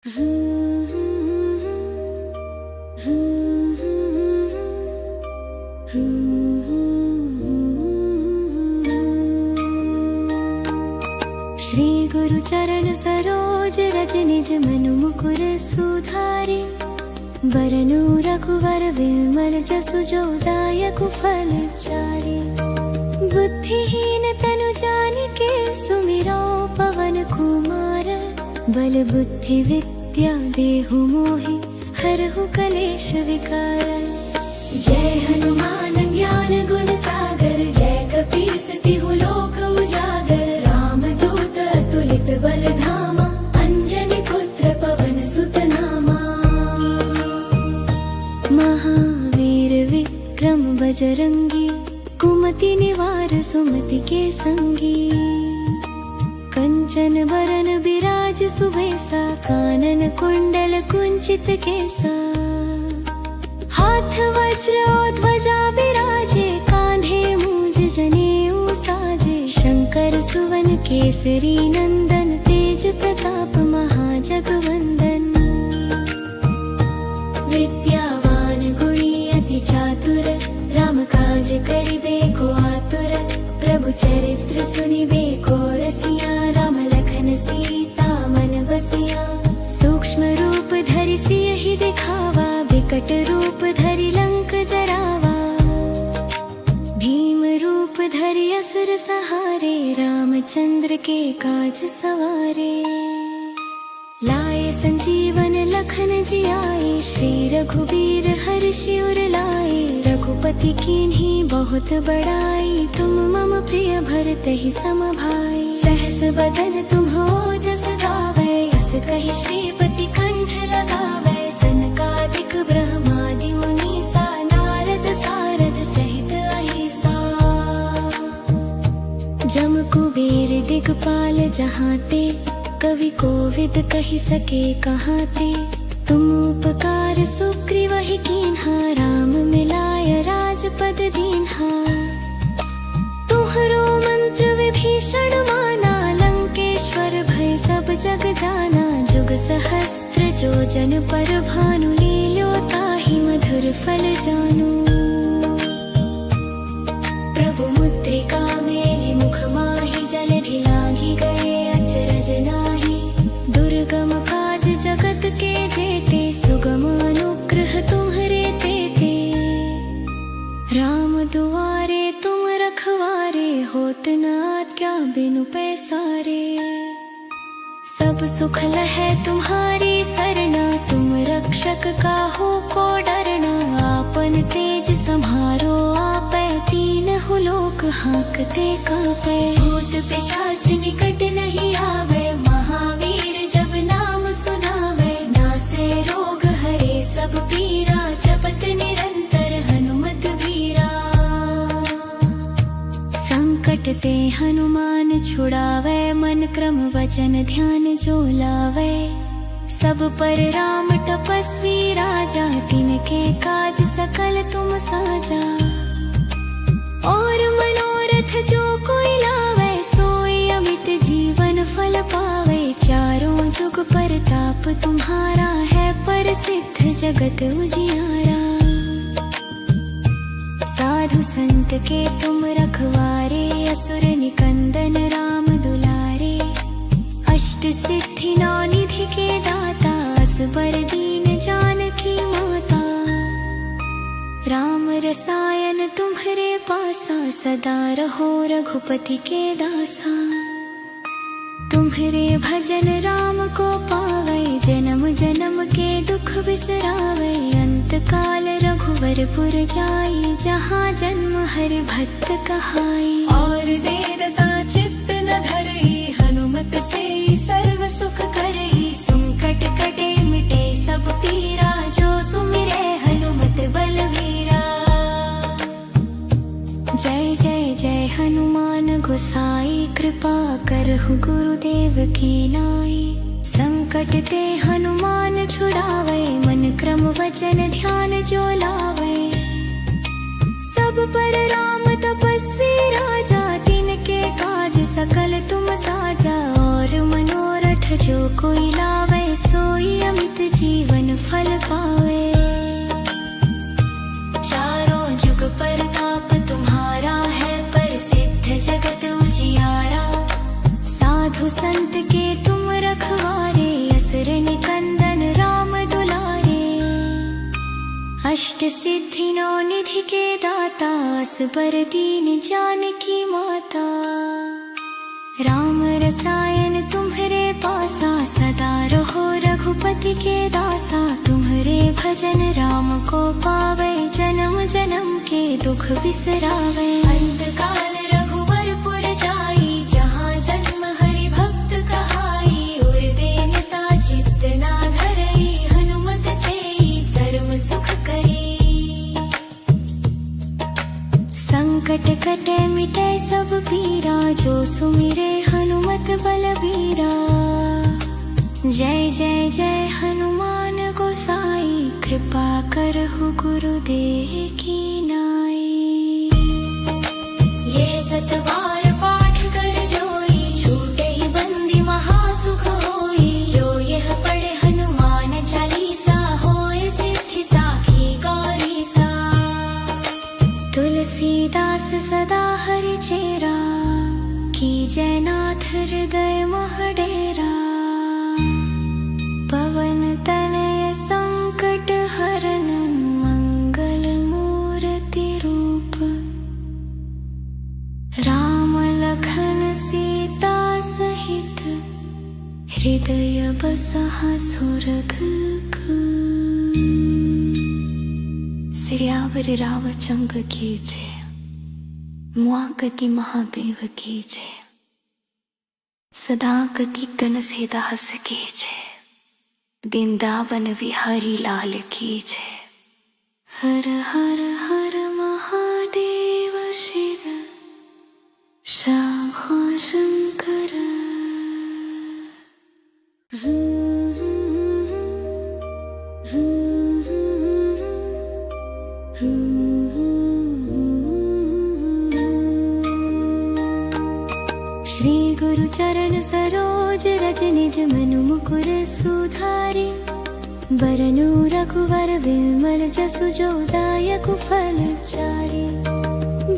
श्री गुरु चरण सरोज रज निज मनु मुकुर सुधारे, बरनु रघुवर विमल जसु जो दायक फल चारे। बुद्धिहीन तनु जानिके सुमिरो पवन कुमार, बल बुद्धि विद्या देहु मोहि हरहु कलेश विकार। जय हनुमान ज्ञान गुण सागर, जय कपीस तिहु लोक उजागर। राम दूत अतुलित बल धामा, अंजनी पुत्र पवन सुत नामा। महावीर विक्रम बजरंगी, कुमति निवार सुमति के संगी। कंचन बरन बिराज सुबेसा, कानन कुंडल कुंचित केसा। हाथ वज्र और ध्वजा बिराजे, कांधे मूंज जनेऊ साजे। शंकर सुवन केसरी नंदन, तेज प्रताप महाजगवंदन। विद्यावान गुणी अति चातुर, राम काज करिबे को आतुर। प्रभु चरित्र सुनिबे को रसिया, राम लखन सीता मन बसिया। सूक्ष्म रूप धरि सियहि दिखावा, विकट रूप धरि लंक जरावा। भीम रूप धरि असुर सहारे, रामचंद्र के काज सवारे। लाए संजीवन लखन जियाए, श्री रघुबीर हर्षि उर लाए। रघुपति कीन्ही बहुत बड़ाई, तुम मम प्रिय भरतहि सम भाई। सहस बदन तुम्हरो जस गावै, अस कहि श्रीपति कंठ लगावै। सनकादिक ब्रह्मादि मुनीसा, नारद सारद सहित अहिसा। जम कुबेर दिगपाल जहाते, कवि कोविद कहि सके कहाते। तुम उपकार सुग्रीवहि कीन्हा, राम मिलाय राजपद दीन्हा। तुम्हरो मंत्र विभीषण माना, लंकेश्वर भय सब जग जाना। जुग सहस्त्र जो जन पर भानु, लील्यो ताहि मधुर फल जानू। प्रभु मुद्रिका मेलि मुख माहि, जलधि लांघि गए अचरज नाहि। दुर्गम काज जगत के जेते, सुगम अनुग्रह तुम्हरे तेते। राम दुआरे तुम रखवारे, होत न आज्ञा बिनु पैसारे। सब सुख लहै तुम्हारी सरना, तुम रक्षक काहू को डरना। आपन तेज सम्हारो आपै, तीनहु लोक हांकते कापै। भूत पिशाच निकट नहीं आवे, महावीर जब नाम सुनावे। नासे रोग हरे सब पीरा, जपत निरंतर हनुमत बीरा। संकट ते हनुमान छुड़ावे, मन क्रम वचन ध्यान जो लावे। सब पर राम तपस्वी राजा, तिनके काज सकल तुम साजा। और मनोरथ जो कोई लावे, सोई अमित जीवन फल पावे। चारों जुग परताप तुम्हारा है, प्रसिद्ध जगत उजियारा। साधु संत के तुम रखवारे, असुर निकंदन राम दुलारे। अष्ट सिद्धि नौ निधि के दाता, असबर दीन जानकी माता। राम रसायन तुम्हरे पासा, सदा रहो रघुपति के दासा। तुम्हरे भजन राम को पावै, जन्म जन्म के दुख बिसरावै। अंत काल रघुवर पुर जाई, जहाँ जन्म हरि भक्त कहाई। और देवता चित्त न धरई, हनुमत से सर्व सुख करई। संकट कटे मिटे सब पीरा, जो सुमिरै हनुमत बलवीरा। जय जय जय हनुमान गोसाई, कृपा करहु गुरुदेव की नाई। संकट ते हनुमान छुड़ावे, मन क्रम वचन ध्यान जो लावे। सब पर राम तपस्वी राजा, तिनके काज सकल तुम साजा। और मनोरथ जो कोई लावे, सोई अष्ट सिद्धि नौ निधि के दाता असबर दीन जानकी माता। राम रसायन तुम्हारे पासा सदा रहो रघुपति के दासा। तुम्हारे भजन राम को पावे जन्म जन्म के दुख बिसरावे। अंत काल रघुवर पुर जाई जहाँ जन्म हरि भक्त कहाई। और देनता चित्त ना धरई हनुमत से सर्व सुख करी। संकट कटे मिटे सब पीरा जो सुमिरे हनुमत बलबीरा। जय जय जय हनुमान गोसाई कृपा करहु गुरुदेव की नाई। ये सतबार पाठ कर जोई छूटे ही बंदी महासुख होई। जो यह पढ़े हनुमान चालीसा होए सिद्धि साखी गौरीसा। तुलसीदास सदा हरि चेरा कीजय नाथ हृदय मह डेरा। पवन तनय संकट हरन मंगल मूर्ति रूप। राम लखन सीता सहित हृदय बसहा सुरघ। सियावर रामचंद्र की जय। मुआगति महादेव की जय। सदा गति गण सेदास की जय। वृंदावन विहारी लाल की जय। हर हर हर महादेव शिव शंभो शंकर। श्री गुरु चरण सरोज रज निज मनु मुकुर सुधारि। बरनु रघुवर विमल जसु जो दायक फल चारि।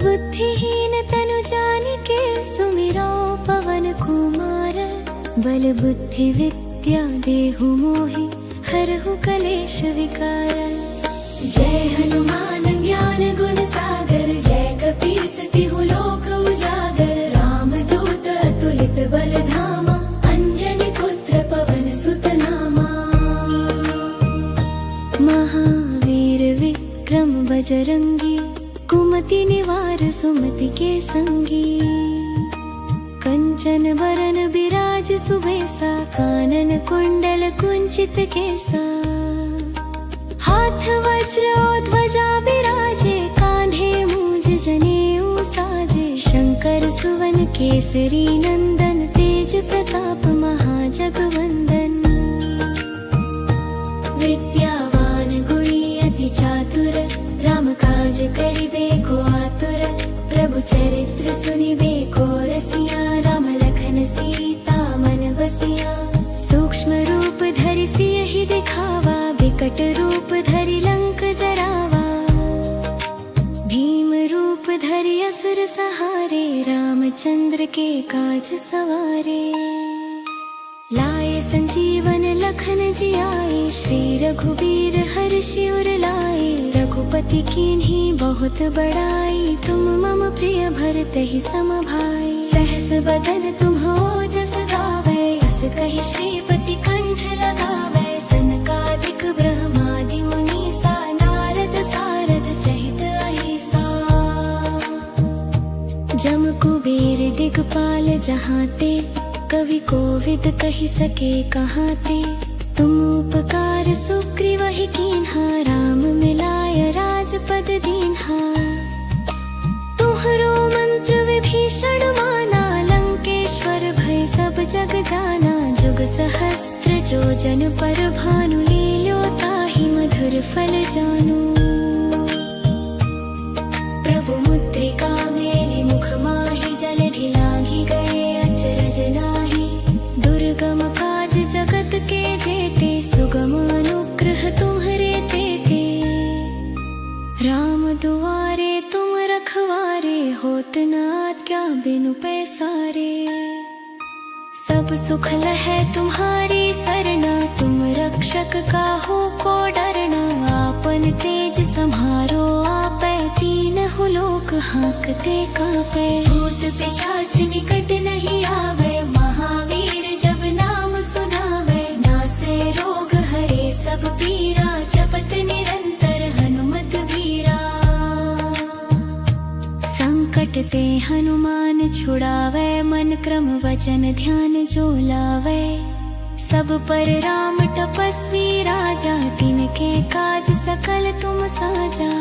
बुद्धिहीन तनु जानिके सुमिरो पवन कुमार। बल बुद्धि विद्या देहु मोहि हरहु कलेश विकार। जय हनुमान ज्ञान गुण सागर। जय कपीस तिहु लोक उजागर। राम दूत अतुलित बल धामा। अंजनी पुत्र पवन सुत नामा। महावीर विक्रम बजरंगी। कुमति निवार सुमति के संगी। कंचन बरन बिराज सुबेसा। कानन कुंडल कुंचित केसा। हाथ वज्र ध्वजा बिराजे। कांधे मूंज जनेऊ साजे। शंकर सुवन केसरी नंदन। तेज प्रताप महाजगवंदन। विद्यावान गुणी अति चातुर। राम काज करिबे को आतुर। प्रभु चरित्र सुनिबे को रसिया। राम लखन सीता मन बसिया। सूक्ष्म रूप धरि सियहि दिखावा। विकट रूप धरि लंक जरावा। भीम रूप धरि असुर सहारे। रामचंद्र के काज सवारे। लाए संजीवन लखन जियाए। श्री रघुबीर हर्षि उर लाए। रघुपति कीन्ही बहुत बड़ाई। तुम मम प्रिय भरतहि सम भाई। सहस बदन तुम्हरो जस गावै। अस कहि श्रीपति कंठ लगावै। सनकादिक ब्रह्मादि मुनीसा। नारद सारद सहित अहिसा। जम कुबेर दिगपाल जहाते। कवि कोविद कहि सके कहाते। तुम उपकार सुग्रीवहि कीन्हा। राम मिलाय राजपद दीन्हा। तुम्हरो मंत्र विभीषण माना। लंकेश्वर भय सब जग जाना। जुग सहस्त्र जो जन पर भानु। लील्यो ताहि मधुर फल जानू। प्रभु मुद्रिका मेलि मुख माहि। जल ढिलांघि गए अचरज नाहि। दुर्गम काज जगत के जेते। सुगम अनुग्रह तुम्हरे तेते। राम दुआरे तुम रखवारे। होत न आज्ञा बिनु पैसारे। सब सुख लहै तुम्हारी सरना। तुम रक्षक काहू को डरना। आपन तेज संभाल हाँकते कांपे। भूत पिशाच निकट नहीं आवे, महावीर जब नाम सुनावे। नासे रोग हरे सब पीरा, जपत निरंतर हनुमत बीरा। संकट ते हनुमान छुड़ावे, मन क्रम वचन ध्यान जो लावे। सब पर राम तपस्वी राजा, तिनके काज सकल तुम साजा।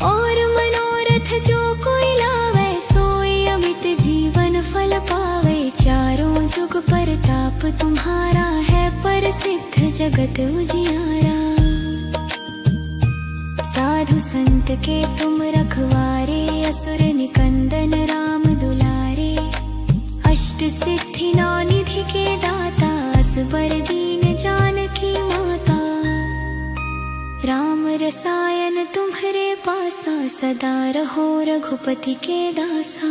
और मनोरथ जो कोई लावे, सोई अमित जीवन फल पावे। चारों जुग परताप तुम्हारा है, प्रसिद्ध जगत उजियारा। साधु संत के तुम रखवारे, असुर निकंदन राम दुलारे। अष्ट सिद्धि नौ निधि के दाता, असबर दीन जानकी माता। राम रसायन तुम्हारे पासा, सदा रहो रघुपति के दासा।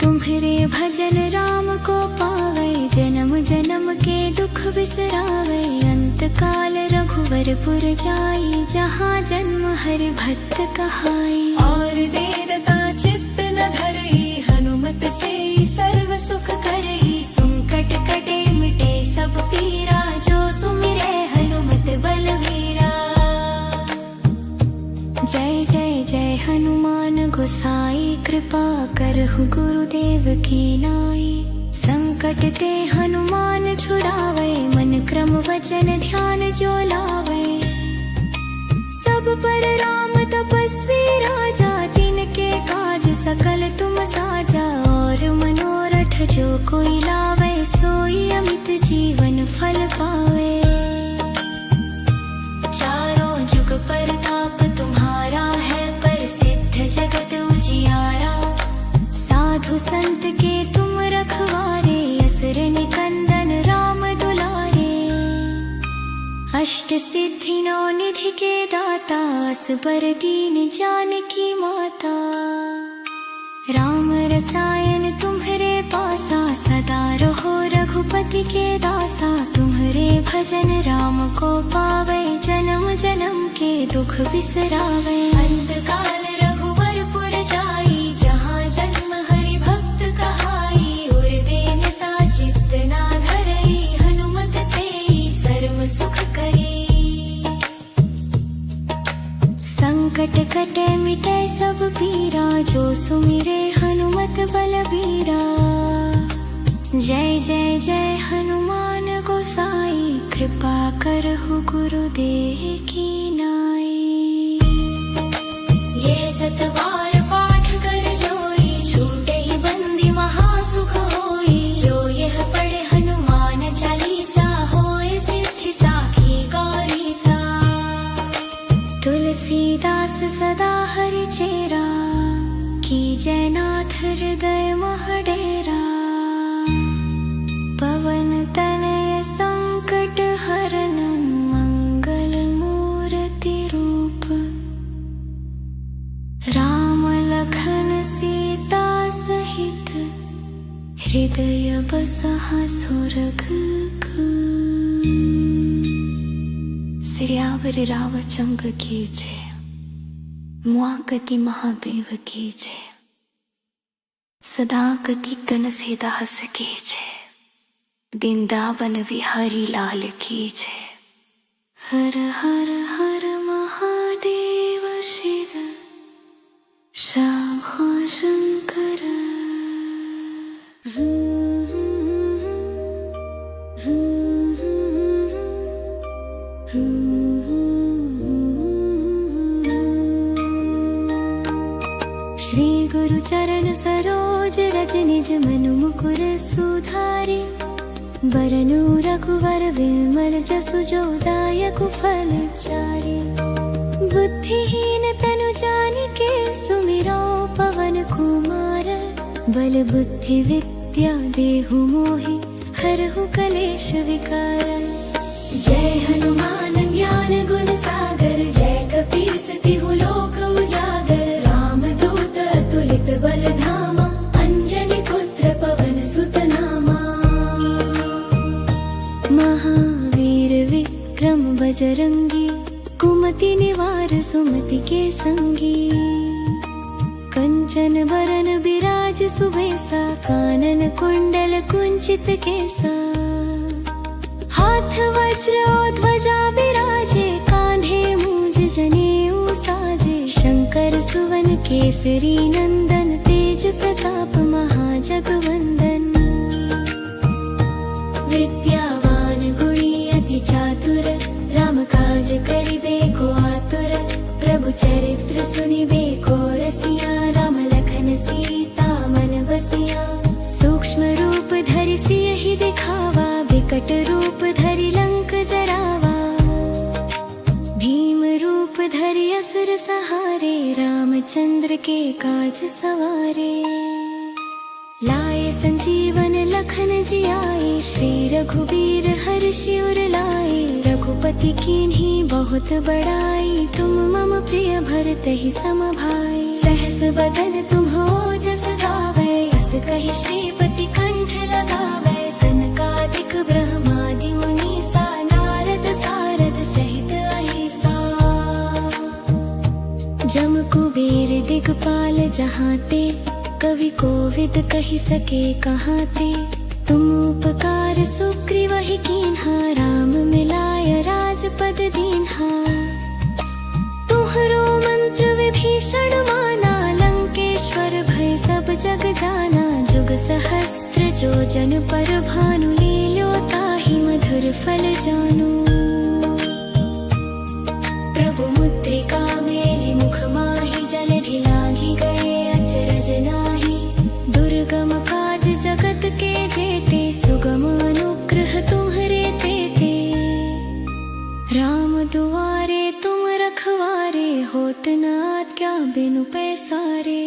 तुम्हारे भजन राम को पावे, जन्म जन्म के दुख बिसरावे। अंत काल रघुवरपुर जाई, जहाँ जन्म हरि भक्त कहाई। और देवता चित्त न धरई, हनुमत से सर्व सुख करई। संकट कटे मिटे सब पीरा, जो सुमिरे हनुमत बलवीरा। जय जय जय हनुमान गोसाई, कृपा करहु गुरुदेव की नाई। संकट ते हनुमान छुड़ावे, मन क्रम वचन ध्यान जो लावे। सब पर राम तपस्वी राजा, तिनके काज सकल तुम साजा। और मनोरथ जो कोई लावे, सोई अमित जीवन फल पावे। चारों जुग परताप तुम्हारा है, प्रसिद्ध जगत उजियारा। साधु संत के तुम रखवारे, असुर निकंदन राम दुलारे। अष्ट सिद्धि नौ निधि के दाता, असबर दीन जानकी माता। राम रसायन तुम्हारे पासा, सदा रहो रघुपति के दासा। तुम्हारे भजन राम को पावे, जन्म जन्म के दुख बिसरावे। अंत काल रघुवरपुर जाई, जहाँ जन्म हरि भक्त कहाई। और देनता चित्त ना धरई, हनुमत से सर्व सुख करी। संकट कटे मिटे सब पीरा, जो सुमिरे हनुमत बलबीरा। जय जय जय हनुमान गोसाई, कृपा करहु गुरुदेव की नाई। ये सतबार पाठ कर जोई, छूटे ही बंदी महासुख होई। जो यह पढ़े हनुमान चालीसा, होए सिद्धि साखी गौरी सा। तुलसीदास सदा हरि चेरा, कीजय नाथ हृदय मह डेरा। पवन तनय संकट हरन, मंगल मूर्ति रूप। राम लखन सीता सहित, हृदय बसहा सुरग। सियावर रामचंद्र की जय, मुआगति महादेव की जय। सदा गति कन सीदास की जय, वृंदावन विहारी लाल की जय। हर हर हर महादेव शिव शंभो शंकर। श्री गुरु चरण सरोज रज, निज मनु मुकुर सुधारि। बरनु रघुवर विमल जसु, जो दायक फल चारि। बुद्धिहीन तनु जानिके, सुमिरो पवन कुमार। बल बुद्धि विद्या देहु मोहि, हरहु कलेश विकार। जय हनुमान ज्ञान गुण सागर, जय कपीस तिहु लोक उजागर। राम दूत अतुलित बल धामा, अंजनी पुत्र पवन सुत नामा। महावीर विक्रम बजरंगी, कुमति निवार सुमति के संगी, कंचन बरन विराज सुबेसा, कानन कुंडल कुंचित केसा, हाथ वज्र और ध्वजा विराजे, कांधे मूंज जनेऊ साजे, शंकर सुवन केसरी नंदन, तेज प्रताप महाजगवंदन, विद्यावान गुणी अति चातुर, राम काज करिबे को आतुर, प्रभु चरित्र सुनिबे को रसिया, राम लखन सीता मन बसिया, सूक्ष्म रूप धरि सियहि दिखावा, विकट रूप धरि लंक जरावा, भीम रूप धरि असुर सहारे, रामचंद्र के काज सवारे, लाए संजीवन लखन जियाए, श्री रघुबीर हर्षि उर लाए, रघुपति कीन्ही बहुत बड़ाई, तुम मम प्रिय भरतहि सम भाई, सहस बदन तुम्हो जस गावै, अस कहि श्रीपति कंठ लगावै, सनकादिक ब्रह्मादि मुनीसा, नारद सारद सहित अहिसा, जम कुबेर दिगपाल जहाते, कवि कोविद कहि सके कहाते, तुम उपकार सुग्रीवहि कीन्हा, राम मिलाय राजपद दीन्हा, तुम्हरो मंत्र विभीषण माना, लंकेश्वर भय सब जग जाना, जुग सहस्त्र जो जन पर भानु, लील्यो ताहि मधुर फल जानू, प्रभु मुद्रिका मेलि मुख माहि, जल ढिलाघि गए अचरज नाहि, दुर्गम काज जगत के जेते, सुगम अनुग्रह तुम्हरे तेते, राम दुआरे तुम रखवारे, होत न आज्ञा बिनु पैसारे,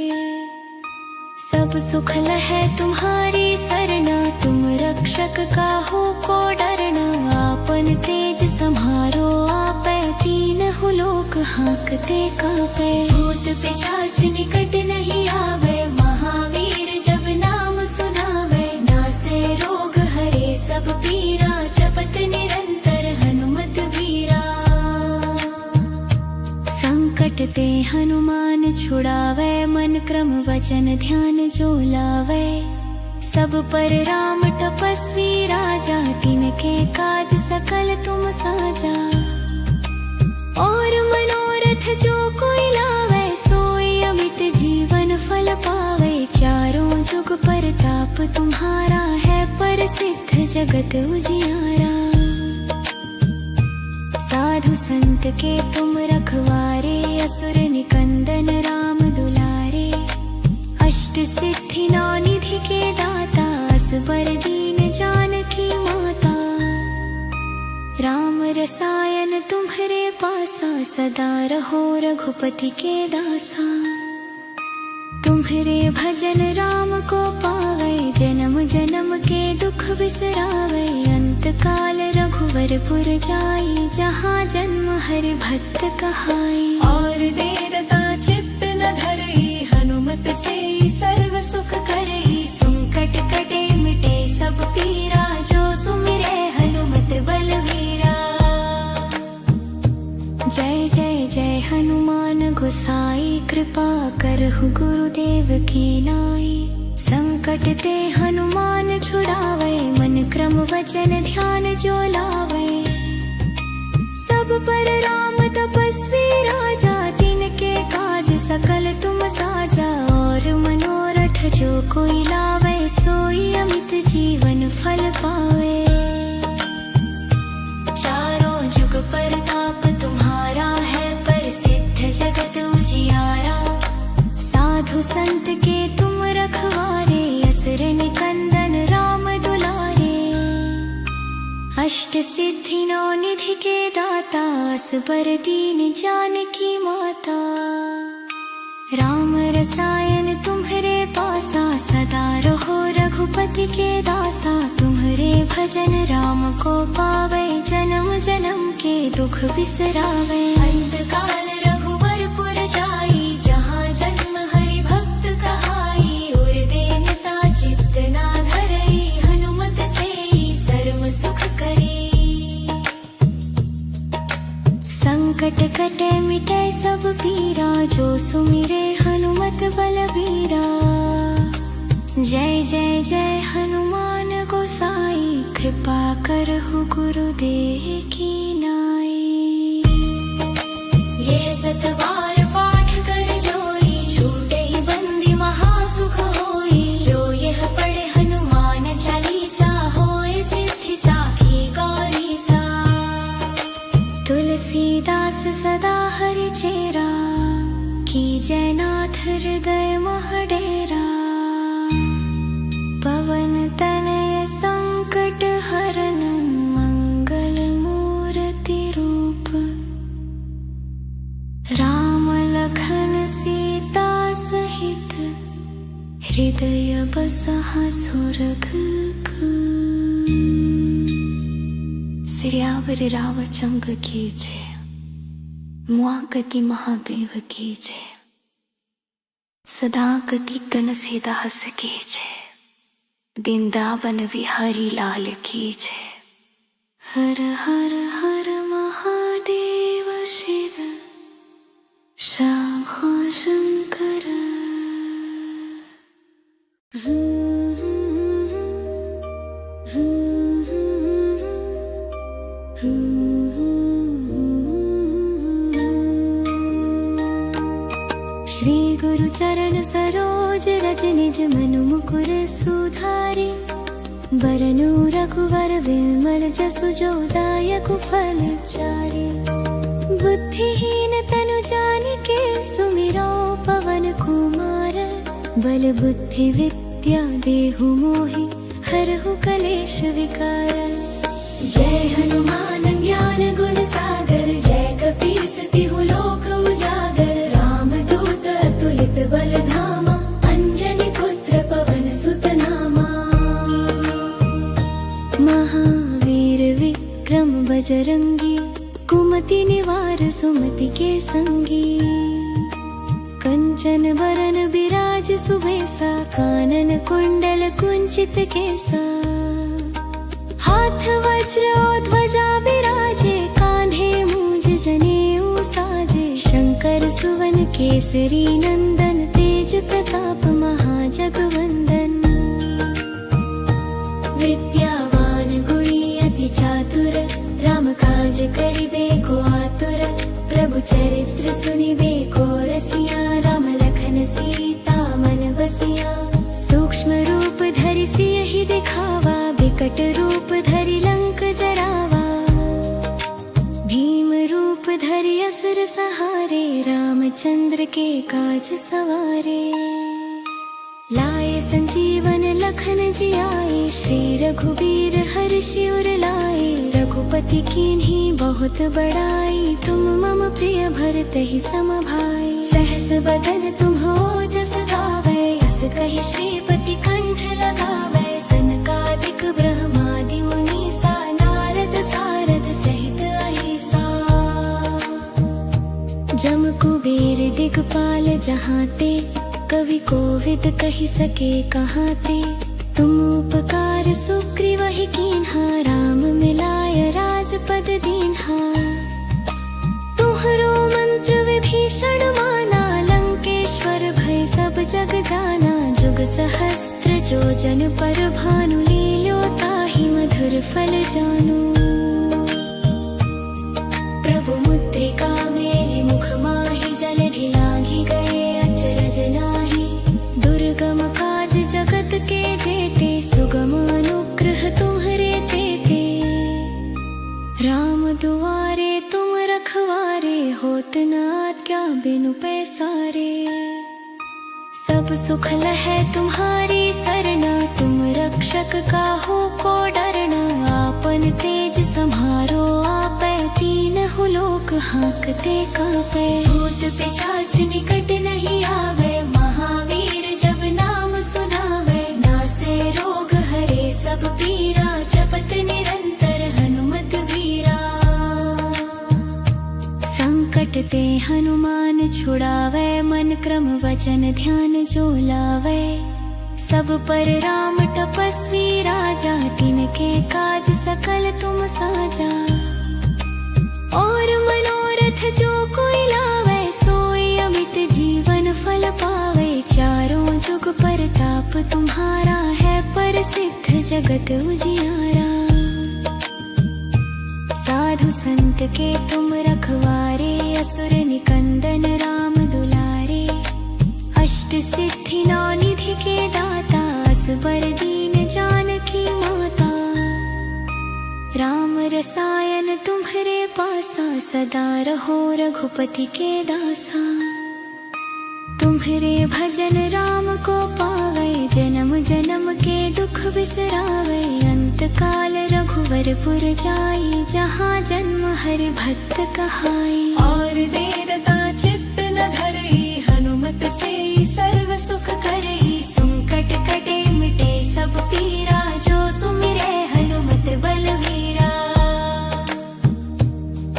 सब सुख लहै तुम्हारी सरना, तुम रक्षक काहू को डरना, आपन तेज सम्हारो आपै, तीनहु लोक हांकते कांपै, भूत पिशाच निकट नहीं आवे, महावीर जब नाम सुनावे, नासे रोग हरे सब पीरा, जपत निरंतर हनुमत बीरा, संकट ते हनुमान छुड़ावे, मन क्रम वचन ध्यान जो लावे, सब पर राम तपस्वी राजा, तिनके काज सकल तुम साजा, और मनोरथ जो कोई लावे, सोई अमित जीवन फल पावे, चारों जुग परताप तुम्हारा है, प्रसिद्ध जगत उजियारा, साधु संत के तुम रखवारे, असुर निकंदन राम दुलारे, अष्ट सिद्धि नौ निधि के दाता, असबर दीन जानकी माता, राम रसायन तुम्हरे पासा, सदा रहो रघुपति के दासा, तुम्हरे भजन राम को पावे, जन्म जन्म के दुख बिसरावे, अंत काल रघुवरपुर जाई, जहाँ जन्म हरि भक्त कहाई, और देरता चित्त न धरई, हनुमत से सर्व सुख करई, संकट कटे मिटे सब पीरा, जो सुमिरे हनुमत बलवीरा, जय जय जय हनुमान गोसाई, कृपा करहु गुरुदेव की नाई, संकट ते हनुमान छुड़ावे, मन क्रम वचन ध्यान जो लावे, सब पर राम तपस्वी राजा, तिनके काज सकल तुम साजा, और मनोरथ जो कोई लावे, सोई अमित जीवन फल पावे, चारों जुग परताप तुम्हारा है, प्रसिद्ध जगत उजियारा, साधु संत के तुम रखवारे, असुर निकंदन राम दुलारे, अष्ट सिद्धि नौ निधि के दाता, असबर दीन जानकी माता, राम रसायन तुम्हरे पासा, सदा रहो रघुपति के दासा, तुम्हरे भजन राम को पावे, जन्म जन्म के दुख बिसरावे, अंत काल रघुवरपुर जाई, जहाँ जन्म हरि भक्त कहाई, और देनता चित्त ना धरई, हनुमत से सर्व सुख करी, संकट कटे मिटे सब पीरा, जो सुमिरे हनुमत बलबीरा। जय जय जय हनुमान गोसाई, कृपा करहु गुरुदेव की नाई। यह सतबार पाठ कर जोई, छूटे ही बंदी महासुख होई। जो यह पढ़े हनुमान चालीसा, होए सिद्धि साखी गौरी सा। तुलसीदास सदा हरि चेरा, कीजय नाथ हृदय मह डेरा। पवन तनय संकट हरन, मंगल मूर्ति रूप। राम लखन सीता सहित, हृदय बसहा सुरगुकु। सियावर रामचंद्र की जय, मुआगति महादेव की जय। सदा गति कन सीदास की जय, वृंदावन विहारी लाल की जय। हर हर हर महादेव शिव शंभो शंकर। श्री गुरु चरण सरोज रज, निज मनु मुकुर सुधारि। बरनु रघुवर विमल जसु, जो दायकु फल चारि। बुद्धिहीन तनु जानिके, सुमिरो पवन कुमार। बल बुद्धि विद्या देहु मोहि, हरहु कलेश विकार। जय हनुमान ज्ञान गुण सागर, जय कपीस तिहु लोक उजागर। रामदूत अतुलित बल धामा, अंजनी पुत्र पवन सुत नामा। महावीर विक्रम बजरंगी, कुमति निवार सुमति के संगी। कंचन वरन बिराज सुबेसा, कानन कुंडल कुंचित केसा। हाथ वज्र ध्वजा बिराजे, कांधे मूंज जनेऊ साजे। शंकर सुवन केसरी नंदन, तेज प्रताप महाजगवंदन। विद्यावान गुणी अति चातुर, राम काज करिबे को आतुर। प्रभु चरित्र सुनिबे को रसिया, राम लखन सीता मन बसिया। सूक्ष्म रूप धरि सियहि दिखावा, विकट रूप धरि लंक जरावा। भीम रूप धरि असुर सहारे, रामचंद्र के काज सवारे। लाए संजीवन लखन जियाए, श्री रघुबीर हर्षि उर लाए। रघुपति कीन्ही बहुत बड़ाई, तुम मम प्रिय भरतहि सम भाई। सहस बदन तुम्हरो गावै, अस कहि श्रीपति कंठ लगावै। सनकादिक ब्रह्मादि मुनीसा, नारद सारद सहित अहिसा। जम कुबेर दिगपाल जहाते, कवि कोविद कहि सके कहाते। तुम उपकार सुग्रीवहि कीन्हा, राम मिलाय राजपद दीन्हा। तुम्हरो मंत्र विभीषण माना, लंकेश्वर भय सब जग जाना। जुग सहस्त्र जो जन पर भानु, लील्यो ताहि मधुर फल जानू। प्रभु मुद्रिका मेलि मुख माहि, जलधि लांघि गए अचरज नाहि। दुर्गम काज जगत के जेते, सुगम अनुग्रह तुम्हरे तेते। राम दुआरे तुम रखवारे, होत न आज्ञा बिनु पैसारे। सब सुख लहै तुम्हारी सरना, तुम रक्षक काहू को डरना। आपन तेज सम्हारो आपै, तीनहु लोक हांकते कांपै। भूत पिशाच निकट नहीं आवे, महावीर जब नाम सुनावे। नासे रोग हरे सब पीरा, जपत निरंतर हनुमत बीरा। संकट ते हनुमान छुड़ावे, मन क्रम वचन ध्यान जो लावे। सब पर राम तपस्वी राजा, तिनके काज सकल तुम साजा। और मनोरथ प्रताप तुम्हारा है प्रसिद्ध जगत उजियारा। साधु संत के तुम रखवारे, असुर निकंदन राम दुलारे। अष्ट सिद्धि नौ निधि के दाता, असबर दीन जानकी माता। राम रसायन तुम्हारे पासा, सदा रहो रघुपति के दासा। तुम्हारे भजन राम को पावे, जन्म जन्म के दुख बिसरावे। अंत काल रघुवरपुर जाई, जहाँ जन्म हरि भक्त कहाई। और देवता चित्त न धरई, हनुमत से सर्व सुख करई। संकट कटे मिटे सब पीरा, जो सुमिरे हनुमत बलवीरा।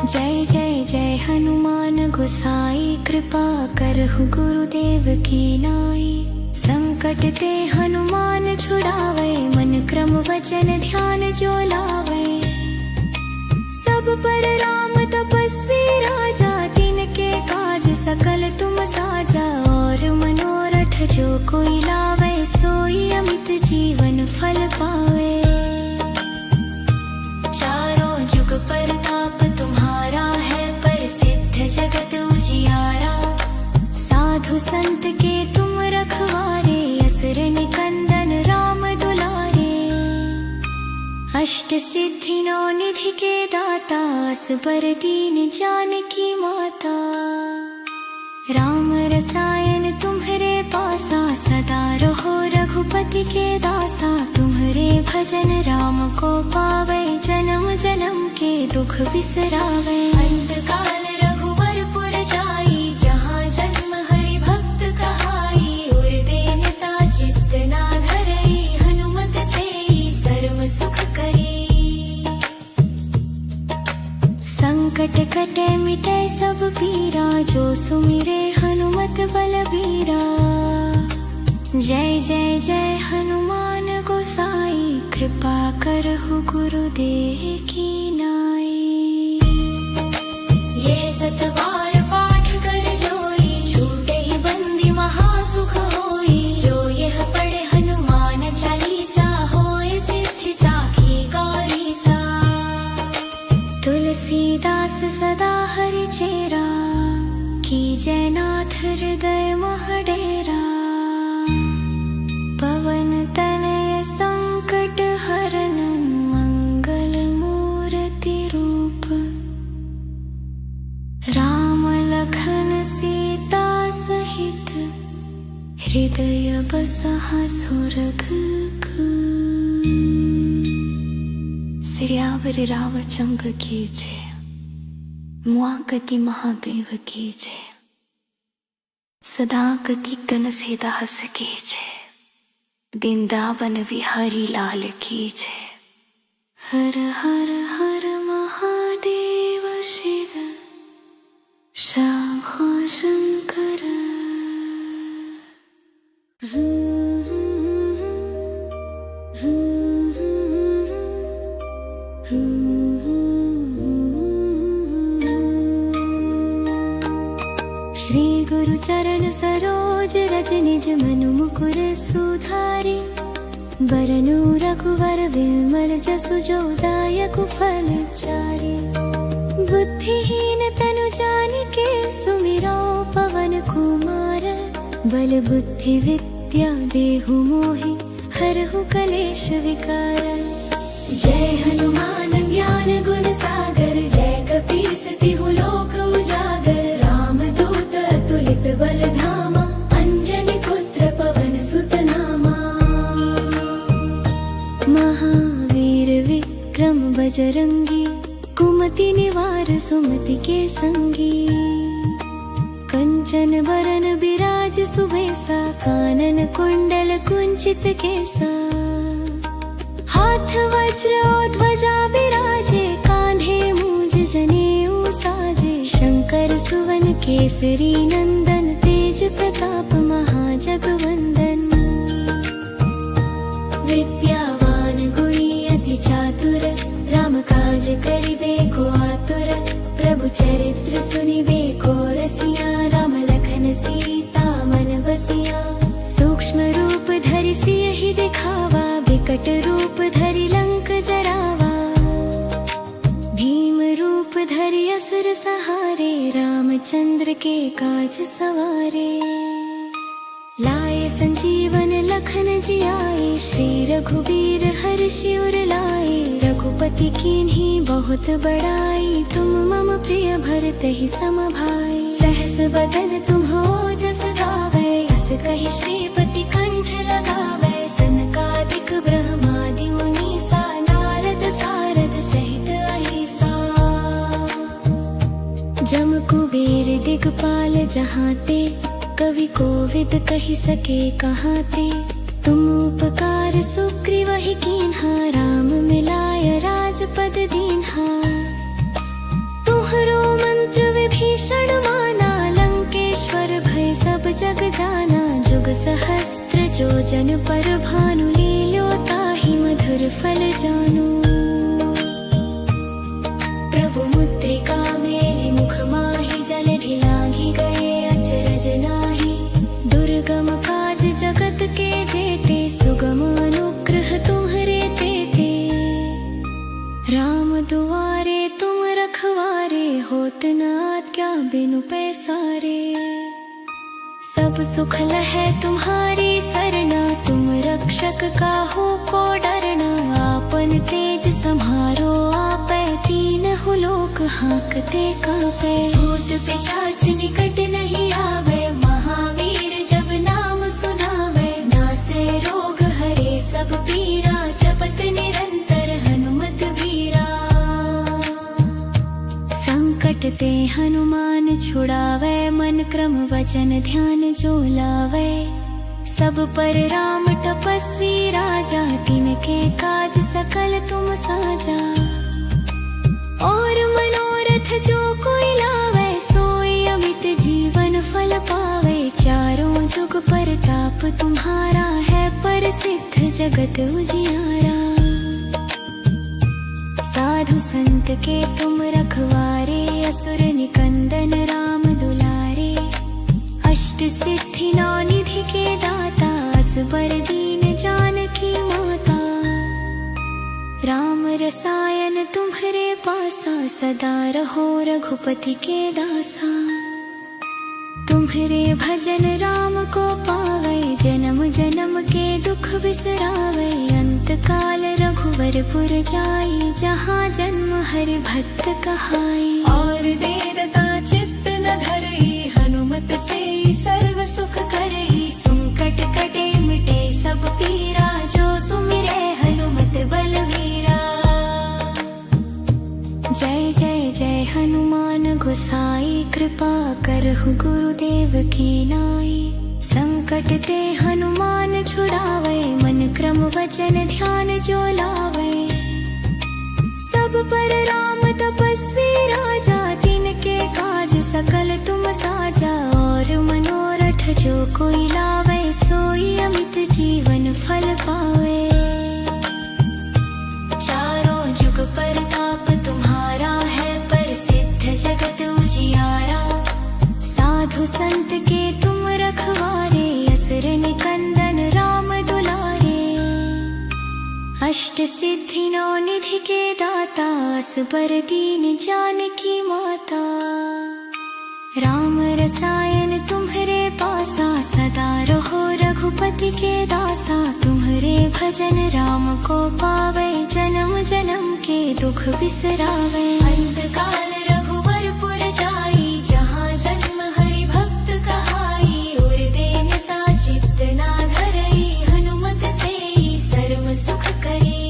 जय जय जय हनुमान गोसाई, कृपा करहु गुरुदेव की नाई। संकट ते हनुमान छुड़ावे, मन क्रम वचन ध्यान जो लावे। सब पर राम तपस्वी राजा, तिनके काज सकल तुम साजा। और मनोरथ जो कोई लावे, सोई अमित जीवन फल पावे। चारों जुग प्रताप तुम्हारा है प्रसिद्ध जगत उजियारा। साधु संत के तुम रखवारे, असुर निकंदन राम दुलारे। अष्ट सिद्धि नौ निधि के दाता, असबर दीन जानकी माता। राम रसायन तुम्हारे पासा, सदा रहो रघुपति के दासा। तुम्हारे भजन राम को पावे, जन्म जन्म के दुख बिसरावे। अंत काल रघुवरपुर जाई, जहाँ जन्म हरि भक्त कहाई। और देवता चित्त न धरई, हनुमत से सर्व सुख करी। संकट कटे मिटे सब पीरा, जो सुमिरे हनुमत बलवीरा। जय जय जय हनुमान गोसाई, कृपा करहु गुरुदेव की नाई। ये सतबार पाठ कर जोई, छूटे ही बंदी महासुख होई। जो यह पढ़े हनुमान चालीसा, होए सिद्धि साखी गौरीसा। तुलसीदास सदा हरि चेरा, कीजय नाथ हृदय मह डेरा। पवन तनय संकट हरन, मंगल मूर्ति रूप। राम लखन सीता सहित, हृदय बसहा सुरगुक। सियावर रामचंद्र की जय, मुआगति महादेव की जय। सदा गति कन सीदास की जय, वृंदावन विहारी लाल की जय। हर हर हर महादेव शिव शंभो शंकर। श्री गुरु चरण सरोज रज, निज मनु मुकुर सुधारी। बरनु रघुवर विमल जसु, जो दायक फल चारि। बुद्धिहीन तनु जानिके, सुमिरो पवन कुमार। बल बुद्धि विद्या देहु मोहि, हरहु कलेश विकार। जय हनुमान ज्ञान गुण सागर, जय कपीस तिहु लोक उजागर। राम दूत अतुलित बल धामा, अंजनी पुत्र पवन सुत नामा। महावीर विक्रम बजरंगी, कुमति निवार सुमति के संगी। कंचन बरन बिराज सुबेसा, कानन कुंडल कुंचित केसा। हाथ वज्र और ध्वजा बिराजे, कान्धे मूंज जनेऊ साजे। शंकर सुवन केसरी नंदन, तेज प्रताप महाजगवंदन। विद्यावान गुणी अति चातुर, राम काज करिबे को आतुर। प्रभु चरित्र सुनिबे को रसिया, राम लखन सीता मन बसिया। सूक्ष्म रूप धरि धरि असुर सहारे, रामचंद्र के काज सवारे। लाए संजीवन लखन जियाए, श्री रघुबीर हर्षि उर लाए। रघुपति कीन्ही बहुत बड़ाई, तुम मम प्रिय भरतहि सम भाई। सहस बदन तुम्हो जस गावै, अस कहि श्रीपति कंठ लगावै। सनकादिक ब्रह्मादि मुनीसा, नारद सारद सहित अहिसा। जम कुबेर दिगपाल जहाते, कवि कोविद कहि सके कहाते। तुम उपकार सुग्रीवहि कीन्हा, राम मिलाय राजपद दीन्हा। तुम्हरो मंत्र विभीषण माना, लंकेश्वर भय सब जग जाना। जुग सहस्त्र जो जन पर भानु, लील्यो ताहि मधुर फल जानू। प्रभु मुद्रिका मेलि मुख माहि, जल ढिलांघि गए अचरज नाहि। दुर्गम काज जगत के जेते, सुगम अनुग्रह तुम्हरे तेते। राम दुआरे तुम रखवारे, होत न आज्ञा बिनु पैसारे। सब सुख लहै तुम्हारी सरना, तुम रक्षक काहू को डरना। आपन तेज सम्हारो आपै, तीनहु लोक हांकते कांपै। भूत पिशाच निकट नहीं आवे, महावीर जब नाम सुनावे। नासै रोग हरे सब पीरा, जपत निरंतर हनुमत बीरा। संकट ते हनुमान छुड़ावे, मन क्रम वचन ध्यान जो लावे। सब पर राम तपस्वी राजा, तिनके काज सकल तुम साजा। और मनोरथ जो कोई लावे, सोई अमित जीवन फल पावे। चारों जुग परताप तुम्हारा है, प्रसिद्ध जगत उजियारा। साधु संत के तुम रखवारे, असुर निकंदन राम दुलारे। अष्ट सिद्धि नौ निधि के दाता, असबर दीन जानकी माता। राम रसायन तुम्हरे पासा, सदा रहो रघुपति के दासा। तुम्हरे भजन राम को पावे, जन्म जन्म के दुख बिसरावे। अंत काल रघुवर पुर जाई, जहाँ जन्म हरि भक्त कहाई। और देवता चित्त न धरई, हनुमत से सर्व सुख करई। संकट कटे मिटे सब पीरा, जो सुमिरै हनुमत बलवीरा। जय जय जय हनुमान गोसाई, कृपा करहु गुरुदेव की नाई। संकट ते हनुमान छुड़ावे, मन क्रम वचन ध्यान जो लावे। सब पर राम तपस्वी राजा, तिनके काज सकल तुम साजा। और मनोरथ जो कोई लावे, सोई अमित जीवन फल पावे। चारों जुग परताप तुम्हारा है, प्रसिद्ध जगत उजियारा। साधु संत के तुम रखवारे, असुर निकंदन राम दुलारे। अष्ट सिद्धि नौ निधि के दाता, असबर दीन जानकी माता। राम रसायन तुम्हरे पासा, सदा रहो रघुपति के दासा। तुम्हरे भजन राम को पावे, जन्म जन्म के दुख बिसरावे। अंत काल रघुवर पुर जाई, जहाँ जन्म हरि भक्त कहाई। और देवता चित्त ना धरई, हनुमत से सर्व सुख करी।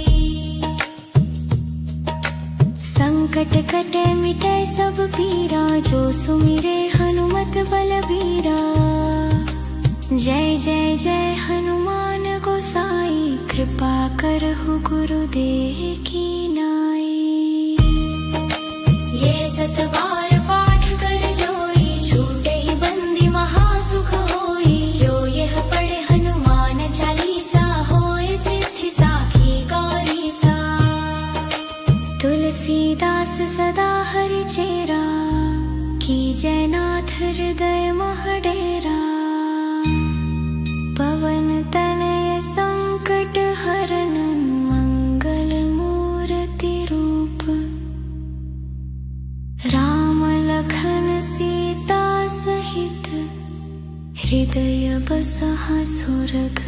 संकट कटे मिटे सब पीरा, जो सुमिरे हनुमत बलबीरा। जय जय जय हनुमान गोसाई, कृपा करहु गुरुदेव की नाई। ये सत बार पाठ कर जोई, छूटे ही बंदी महासुख होई। जो यह पढ़े हनुमान चालीसा, होए सिद्धि साखी गौरीसा। तुलसीदास सदा हरि चेरा, कीजय नाथ हृदय मह डेरा। पवन तनय संकट हरन, राम लखन सीता सहित हृदय बसहा स्वर्ग।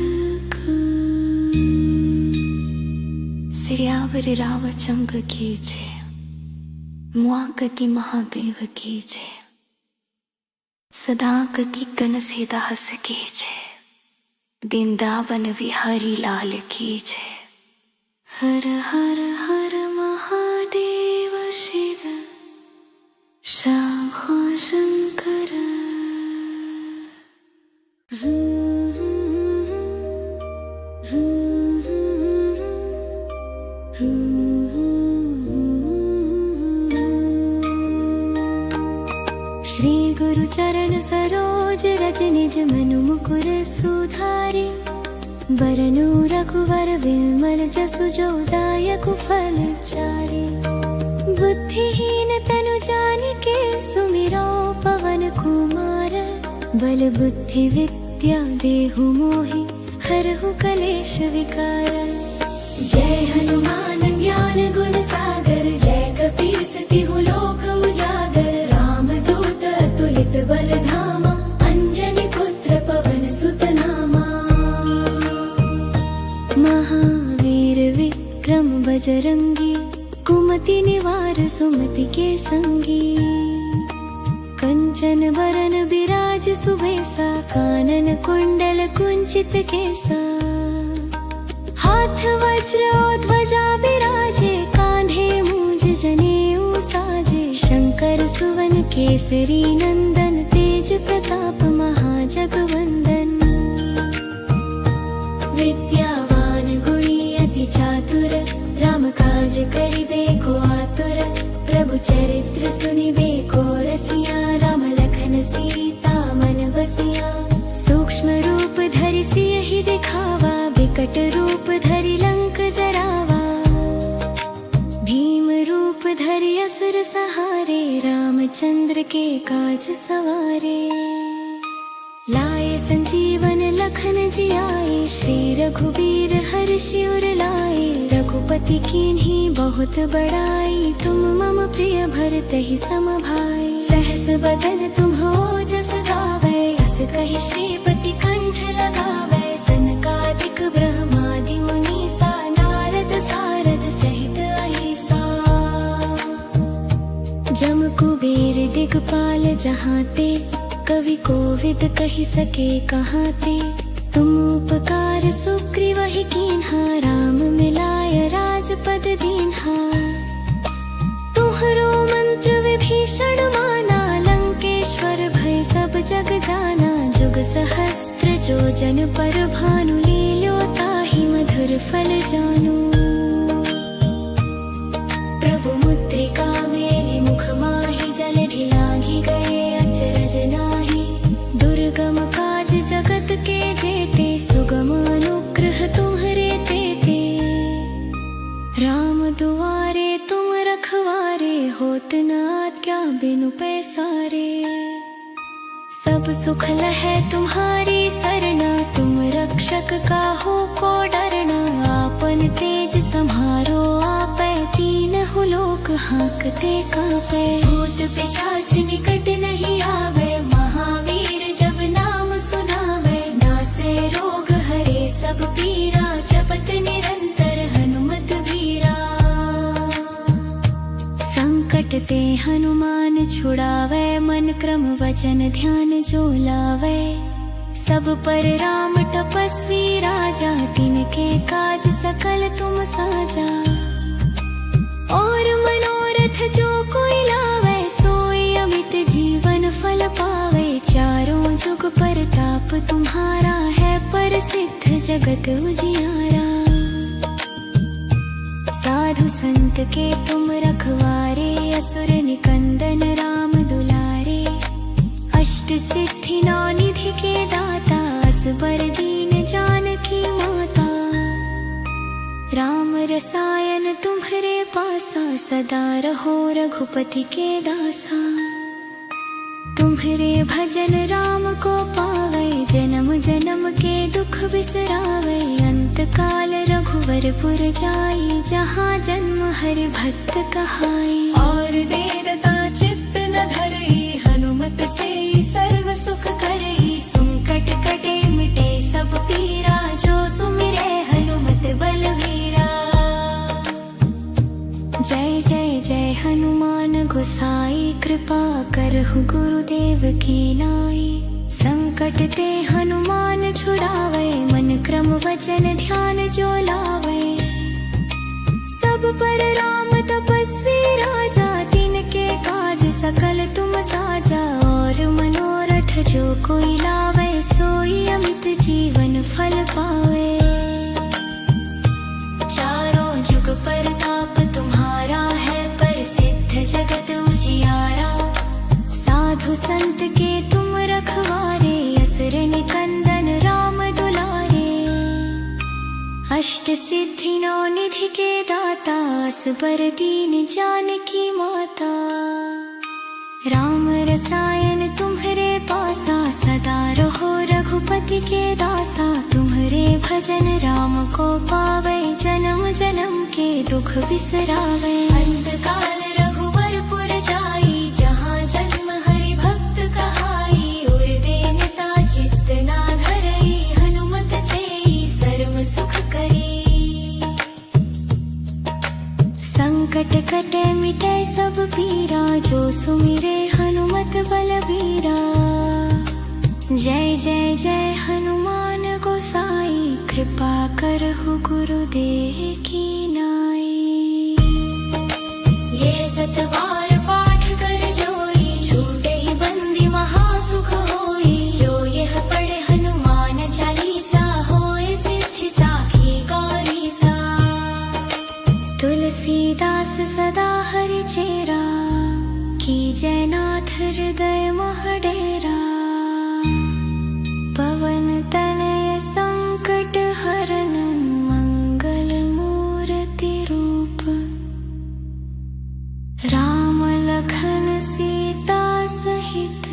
सियावर रामचंद्र की जय। मुआगति महादेव की जय। सदा गति कन सीदास की जय। वृंदावन विहारी लाल की जय। हर हर हर महादेव शिव शंभो शंकर। श्री गुरु चरण सरोज रज निज मनु मुकुर सुधारे। बरनु रघुवर विमल जसु जो दायक फल चारे। बुद्धिहीन तनु जानिके सुमिरो पवन कुमार। बल बुद्धि विद्या देहु मोहि हरहु कलेश विकार। जय हनुमान ज्ञान गुण सागर। जय कपीस तिहु लोक उजागर। राम दूत अतुलित बल धामा। अंजनी पुत्र पवन सुत नामा। महावीर विक्रम बजरंगी। कुमति निवार सुमति के संगी। कंचन वरन विराज सुबेसा। कानन कुंडल कुंचित केसा। हाथ वज्र ध्वजा विराजे। कांधे मूंज जनेऊ साजे। शंकर सुवन केसरी नंदन। तेज प्रताप महाजगवंदन। विद्यावान गुणी अति चातुर। राम काज करिबे को आतुर। प्रभु चरित्र सुनिबे को रसिया। राम लखन सीता मन बसिया। सूक्ष्म रूप धरि सियहि दिखावा। बिकट रूप धरि लंक जरावा। भीम रूप धरि असुर सहारे। रामचंद्र के काज सवारे। लाए संजीवन लखन जियाए। श्री रघुबीर हर्षि उर लाए। रघुपति कीन्ही बहुत बड़ाई। तुम मम प्रिय भरतहि सम भाई। सहस बदन तुम्हरो जस गावै। अस कहि श्रीपति कंठ लगावै। सनकादिक ब्रह्मादि मुनीसा। नारद सारद सहित अहिसा। जम कुबेर दिगपाल जहाते। कवि कोविद कहि सके कहाते। तुम उपकार सुग्रीवहि कीन्हा। राम मिलाय राजपद दीन्हा। तुम्हरो मंत्र विभीषण माना। लंकेश्वर भय सब जग जाना। जुग सहस्त्र जो जन पर भानु। लील्यो ताहि मधुर फल जानू। प्रभु मुद्रिका मेलि मुख माहि। जल ढिलांघि गए अचरज नाहि। दुर्गम काज जगत के जेते। सुगम अनुग्रह तुम्हरे तेते। राम दुआरे तुम रखवारे। होत न आज्ञा बिनु पैसारे। सब सुख लहै तुम्हारी सरना। तुम रक्षक काहू को डरना। आपन तेज सम्हारो आपै। तीनहु लोक हांकते कांपै। भूत पिशाच निकट नहीं आवे। महावीर जब नाम सुनावे। नासै रोग हरे सब पीरा। जपत निरंतर हनुमत बीरा। संकट ते हनुमान छुड़ावे। मन क्रम वचन ध्यान जो लावे। सब पर राम तपस्वी राजा। तिनके काज सकल तुम साजा। और मनोरथ जो कोई लावे। सोई अमित जीवन फल पावे। चारों जुग परताप तुम्हारा है। प्रसिद्ध जगत उजियारा। साधु संत के तुम रखवारे। असुर निकंदन राम दुलारे। अष्ट सिद्धि नौ निधि के दाता। असबर दीन जानकी माता। राम रसायन तुम्हरे पासा। सदा रहो रघुपति के दासा। तुम्हरे भजन राम को पावे। जन्म जन्म के दुख बिसरावे। अंत काल रघुवरपुर जाई। जहाँ जन्म हरि भक्त कहाई। और देवता चित गोसाई कृपा करहु गुरुदेव की नाई। संकट ते हनुमान छुड़ावे, मन क्रम वचन ध्यान जो लावे। सब पर राम तपस्वी राजा, तिनके काज सकल तुम साजा। और मनोरथ जो कोई लावे, सोई अमित जीवन फल पावे। चारों जुग परताप तुम्हारा है, प्रसिद्ध जगत उजियारा। साधु संत के तुम रखवारे, असुर निकंदन राम दुलारे। अष्ट सिद्धि नौ निधि के दाता, असबर दीन जानकी माता। राम रसायन तुम्हरे पासा, सदा रहो रघुपति के दासा। तुम्हरे भजन राम को पावे, जन्म जन्म के दुख बिसरावे। अंत काल रघुवर पुर जाई, जहाँ जन्म हरि भक्त कहाई। उर देनता चित्त ना धरई, हनुमत सेई सर्व सुख करी। संकट कटे मिटे सब पीरा, जो सुमिरे हनुमत बलबीरा। जय जय जय हनुमान गोसाई, कृपा करहु गुरुदेव की नाई। ये सतबार पाठ कर जोई, छूटे ही बंदी महासुख होई। जो यह पढ़े हनुमान चालीसा, होए सिद्धि साखी गौरीसा। तुलसीदास सदा हरि चेरा, कीजय नाथ हृदय मह डेरा। पवन तनय संकट हरन, मंगल मूर्ति रूप। राम लखन सीता सहित,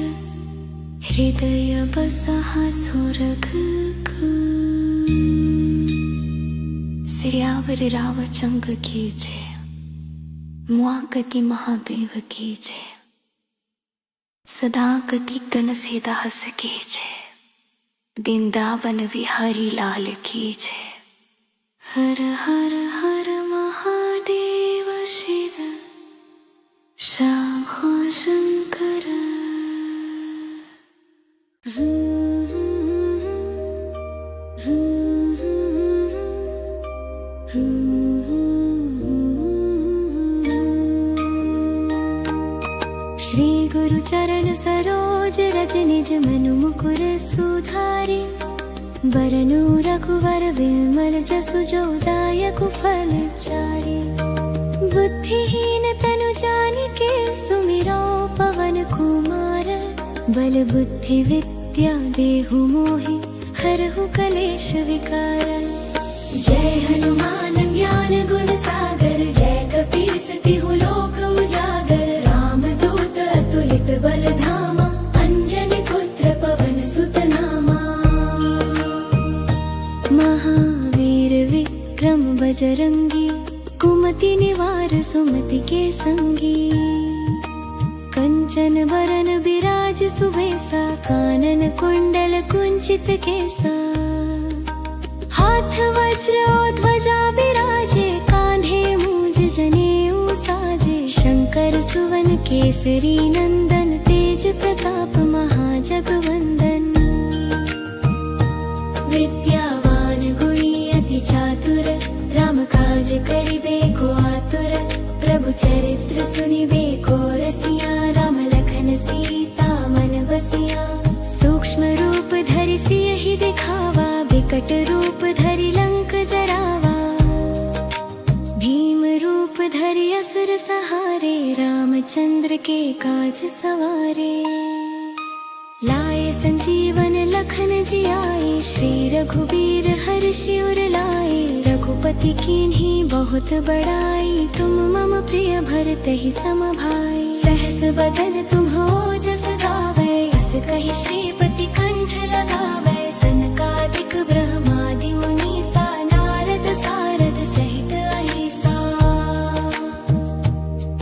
हृदय बसहा सुरगुकु। सियावर रामचंद्र की जय, मुआगति महादेव की जय। सदा गति कन सीदास की जय, वृंदावन विहारी लाल की जय। हर हर हर महादेव शिव शंभो शंकर। श्री गुरु चरण सरोज रज, निज मनु मुकुर सुधारि। बरनु रघुवर विमल जसु, जो दायक फल चारि। बुद्धिहीन तनु जानिके, सुमिरो पवन कुमार। बल बुद्धि विद्या देहु मोहि, हरहु कलेश विकार। जय हनुमान ज्ञान गुण सागर, जय कपीस तिहु लोक उजागर। राम दूत अतुलित बल धामा, अंजनी पुत्र पवन सुत नामा। महावीर विक्रम बजरंगी, कुमति निवार सुमति के संगी। कंचन बरन बिराज सुबेसा, कानन कुंडल कुंचित केसा। हाथ वज्र ध्वजा बिराजे, कांधे मूंज जनेऊ साजे। शंकर सुवन केसरी नंदन, तेज प्रताप महाजगवंदन। विद्यावान गुणी अति चातुर, राम काज करिबे को आतुर। प्रभु चरित्र सुनिबे को रसिया, राम लखन सीता मन बसिया। सूक्ष्म रूप धरि सियहि दिखावा, बिकट रूप धरि लंक जरावा। भीम रूप धरि असुर सहारे, रामचंद्र के काज सवारे। लाए संजीवन लखन जियाए, श्री रघुबीर हर्षि उर लाए। रघुपति कीन्ही बहुत बड़ाई, तुम मम प्रिय भरतहि सम भाई। सहस बदन तुम्हरो जस गावै, अस कहि श्रीपति कंठ लगावै। सनकादिक ब्रह्मादि मुनीसा, नारद सारद सहित अहिसा।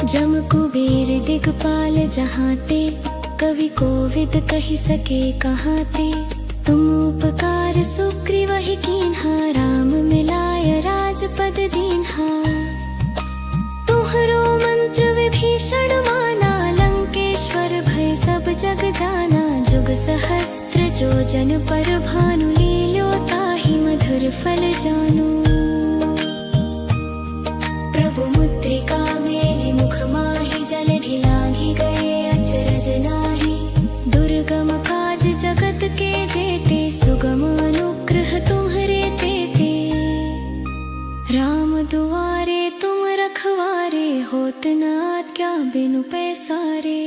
जम कुबेर दिगपाल जहाँ ते, कवि कोविद कहि सके कहाँ ते। तुम उपकार सुग्रीवहि कीन्हा, राम मिलाय राजपद दीन्हा। तुम तुहरो मंत्र विभीषण माना, लंकेश्वर भय सब जग जाना। जुग सहस्त्र जो जन पर भानु, लील्यो ताहि मधुर फल जानू। प्रभु मुद्रिका मेलि मुख माहि, जल ढिलांघि गए अचरज नाही। दुर्गम काज जगत के जेते, सुगम अनुग्रह तुम्हरे तेते। राम दुआरे तुम रखवारे, होत न आज्ञा बिनु पैसारे।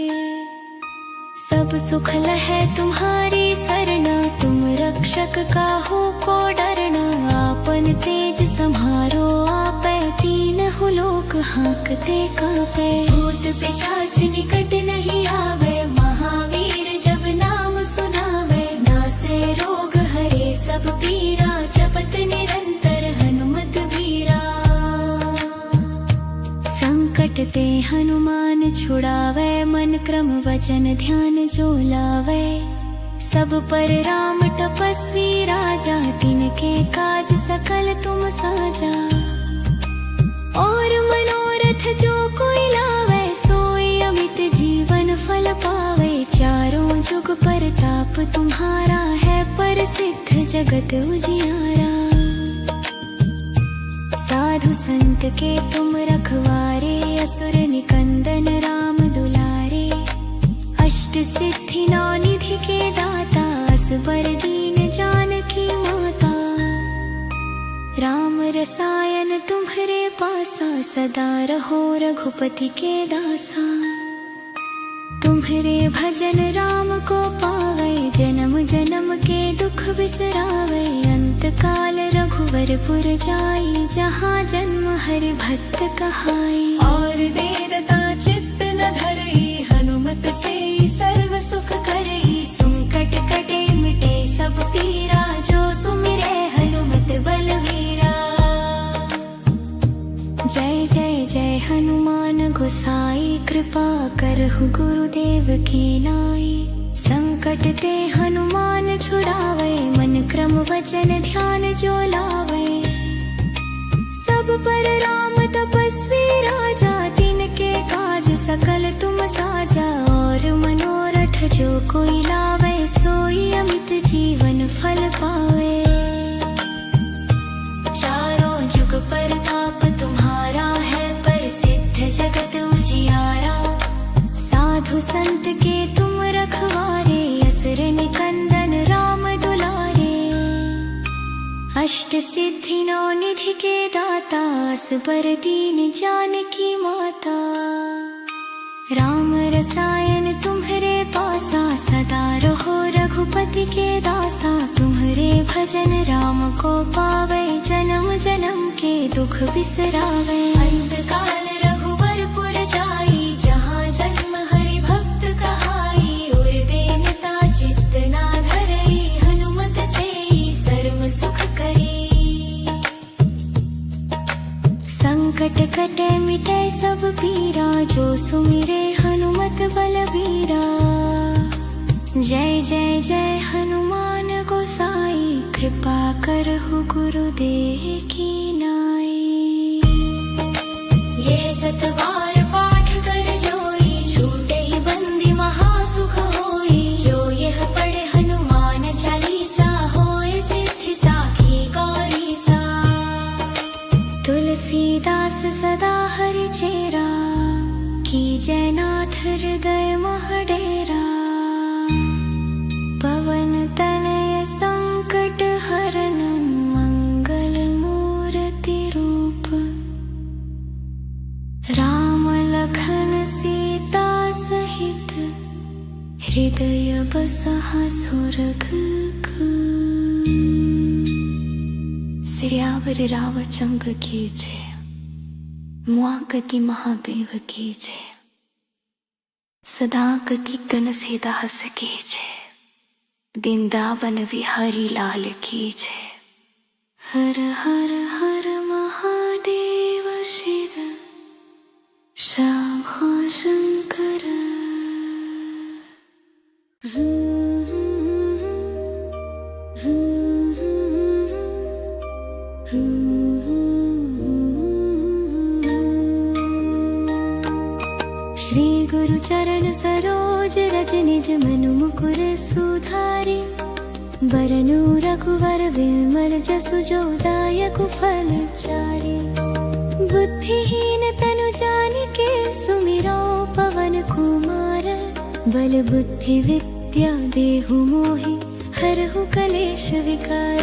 सब सुख लहै तुम्हारी सरना, तुम रक्षक काहू को डरना। आपन तेज सम्हारो आपै, तीनहु लोक हांकते कांपै। भूत पिशाच निकट नहीं आवे, महावीर जब नाम सुनावे। नासे रोग हरे सब पीरा, जपत निरंतर हनुमत बीरा। संकट ते हनुमान छुड़ावे, मन क्रम वचन ध्यान जो लावे। सब पर राम तपस्वी राजा, तिनके काज सकल तुम साजा। और मनोरथ जो कोई लावे, सोई अमित जीवन फल पावे। चारों जुग परताप तुम्हारा है, प्रसिद्ध जगत उजियारा। साधु संत के तुम रखवारे, असुर निकंदन राम दुलारे। अष्ट सिद्धि नौ निधि के दाता, असबर दीन जानकी माता। राम रसायन तुम्हरे पासा, सदा रहो रघुपति के दासा। तुम्हरे भजन राम को पावे, जन्म जन्म के दुख बिसरावे। अंत काल रघुवरपुर जाई, जहाँ जन्म हरि भक्त कहाई। और देवता चित्त न धरई, हनुमत से सर्व सुख करई। संकट कटे मिटे सब पीरा, जो सुमिरे हनुमत बलवीरा। जय जय जय हनुमान गोसाई, कृपा करहु गुरुदेव की नाई। संकट ते हनुमान छुड़ावे, मन क्रम वचन ध्यान जो लावे। सब पर राम तपस्वी राजा, तिनके काज सकल तुम साजा। और मनोरथ जो कोई लावे, सोई अमित जीवन फल पावे। चारों जुग परताप तुम्हारा है, प्रसिद्ध जगत उजियारा। साधु संत के तुम रखवारे, असुर निकंदन राम दुलारे। अष्ट सिद्धि नौ निधि के दाता, असबर दीन जानकी माता। राम रसायन तुम्हरे पासा, सदा रहो रघुपति के दासा। तुम्हरे भजन राम को पावे, जन्म जन्म के दुख बिसरावे। अंत काल रघुवरपुर जाई, जहाँ जन्म हरि भक्त कहाई। और देवता चित्त ना धरई, हनुमत से सर्व सुख करी। संकट कटे मिटे सब पीरा, जो सुमिरे हनुमत बलबीरा। जय जय जय हनुमान गोसाई, कृपा करहु गुरुदेव की नाई। ये सतबार पाठ कर जोई, छूटे ही बंदी महासुख होई। जो यह पढ़े हनुमान चालीसा, होए सिद्धि साखी गौरी सा। तुलसीदास सदा हरि चेरा, कीजय नाथ हृदय मह डेरा। पवन तनय संकट हरन, मंगल मूर्ति रूप। राम लखन सीता सहित, हृदय बसहा सुरगुकु। सियावर रामचंद्र की जय, मुआकति महादेव की जय। सदा कति कन सीदास की जय, वृंदावन विहारी लाल की जय। हर हर हर महादेव शिव शंभो शंकर। चरण सरोज रज निज मनु मुकुर सुधारि बरनु रघुवर विमल जसु जो दायक फल चारि बुद्धिहीन तनु जानिके सुमिरो पवन कुमार बल बुद्धि विद्या देहु मोहि हरहु कलेश विकार।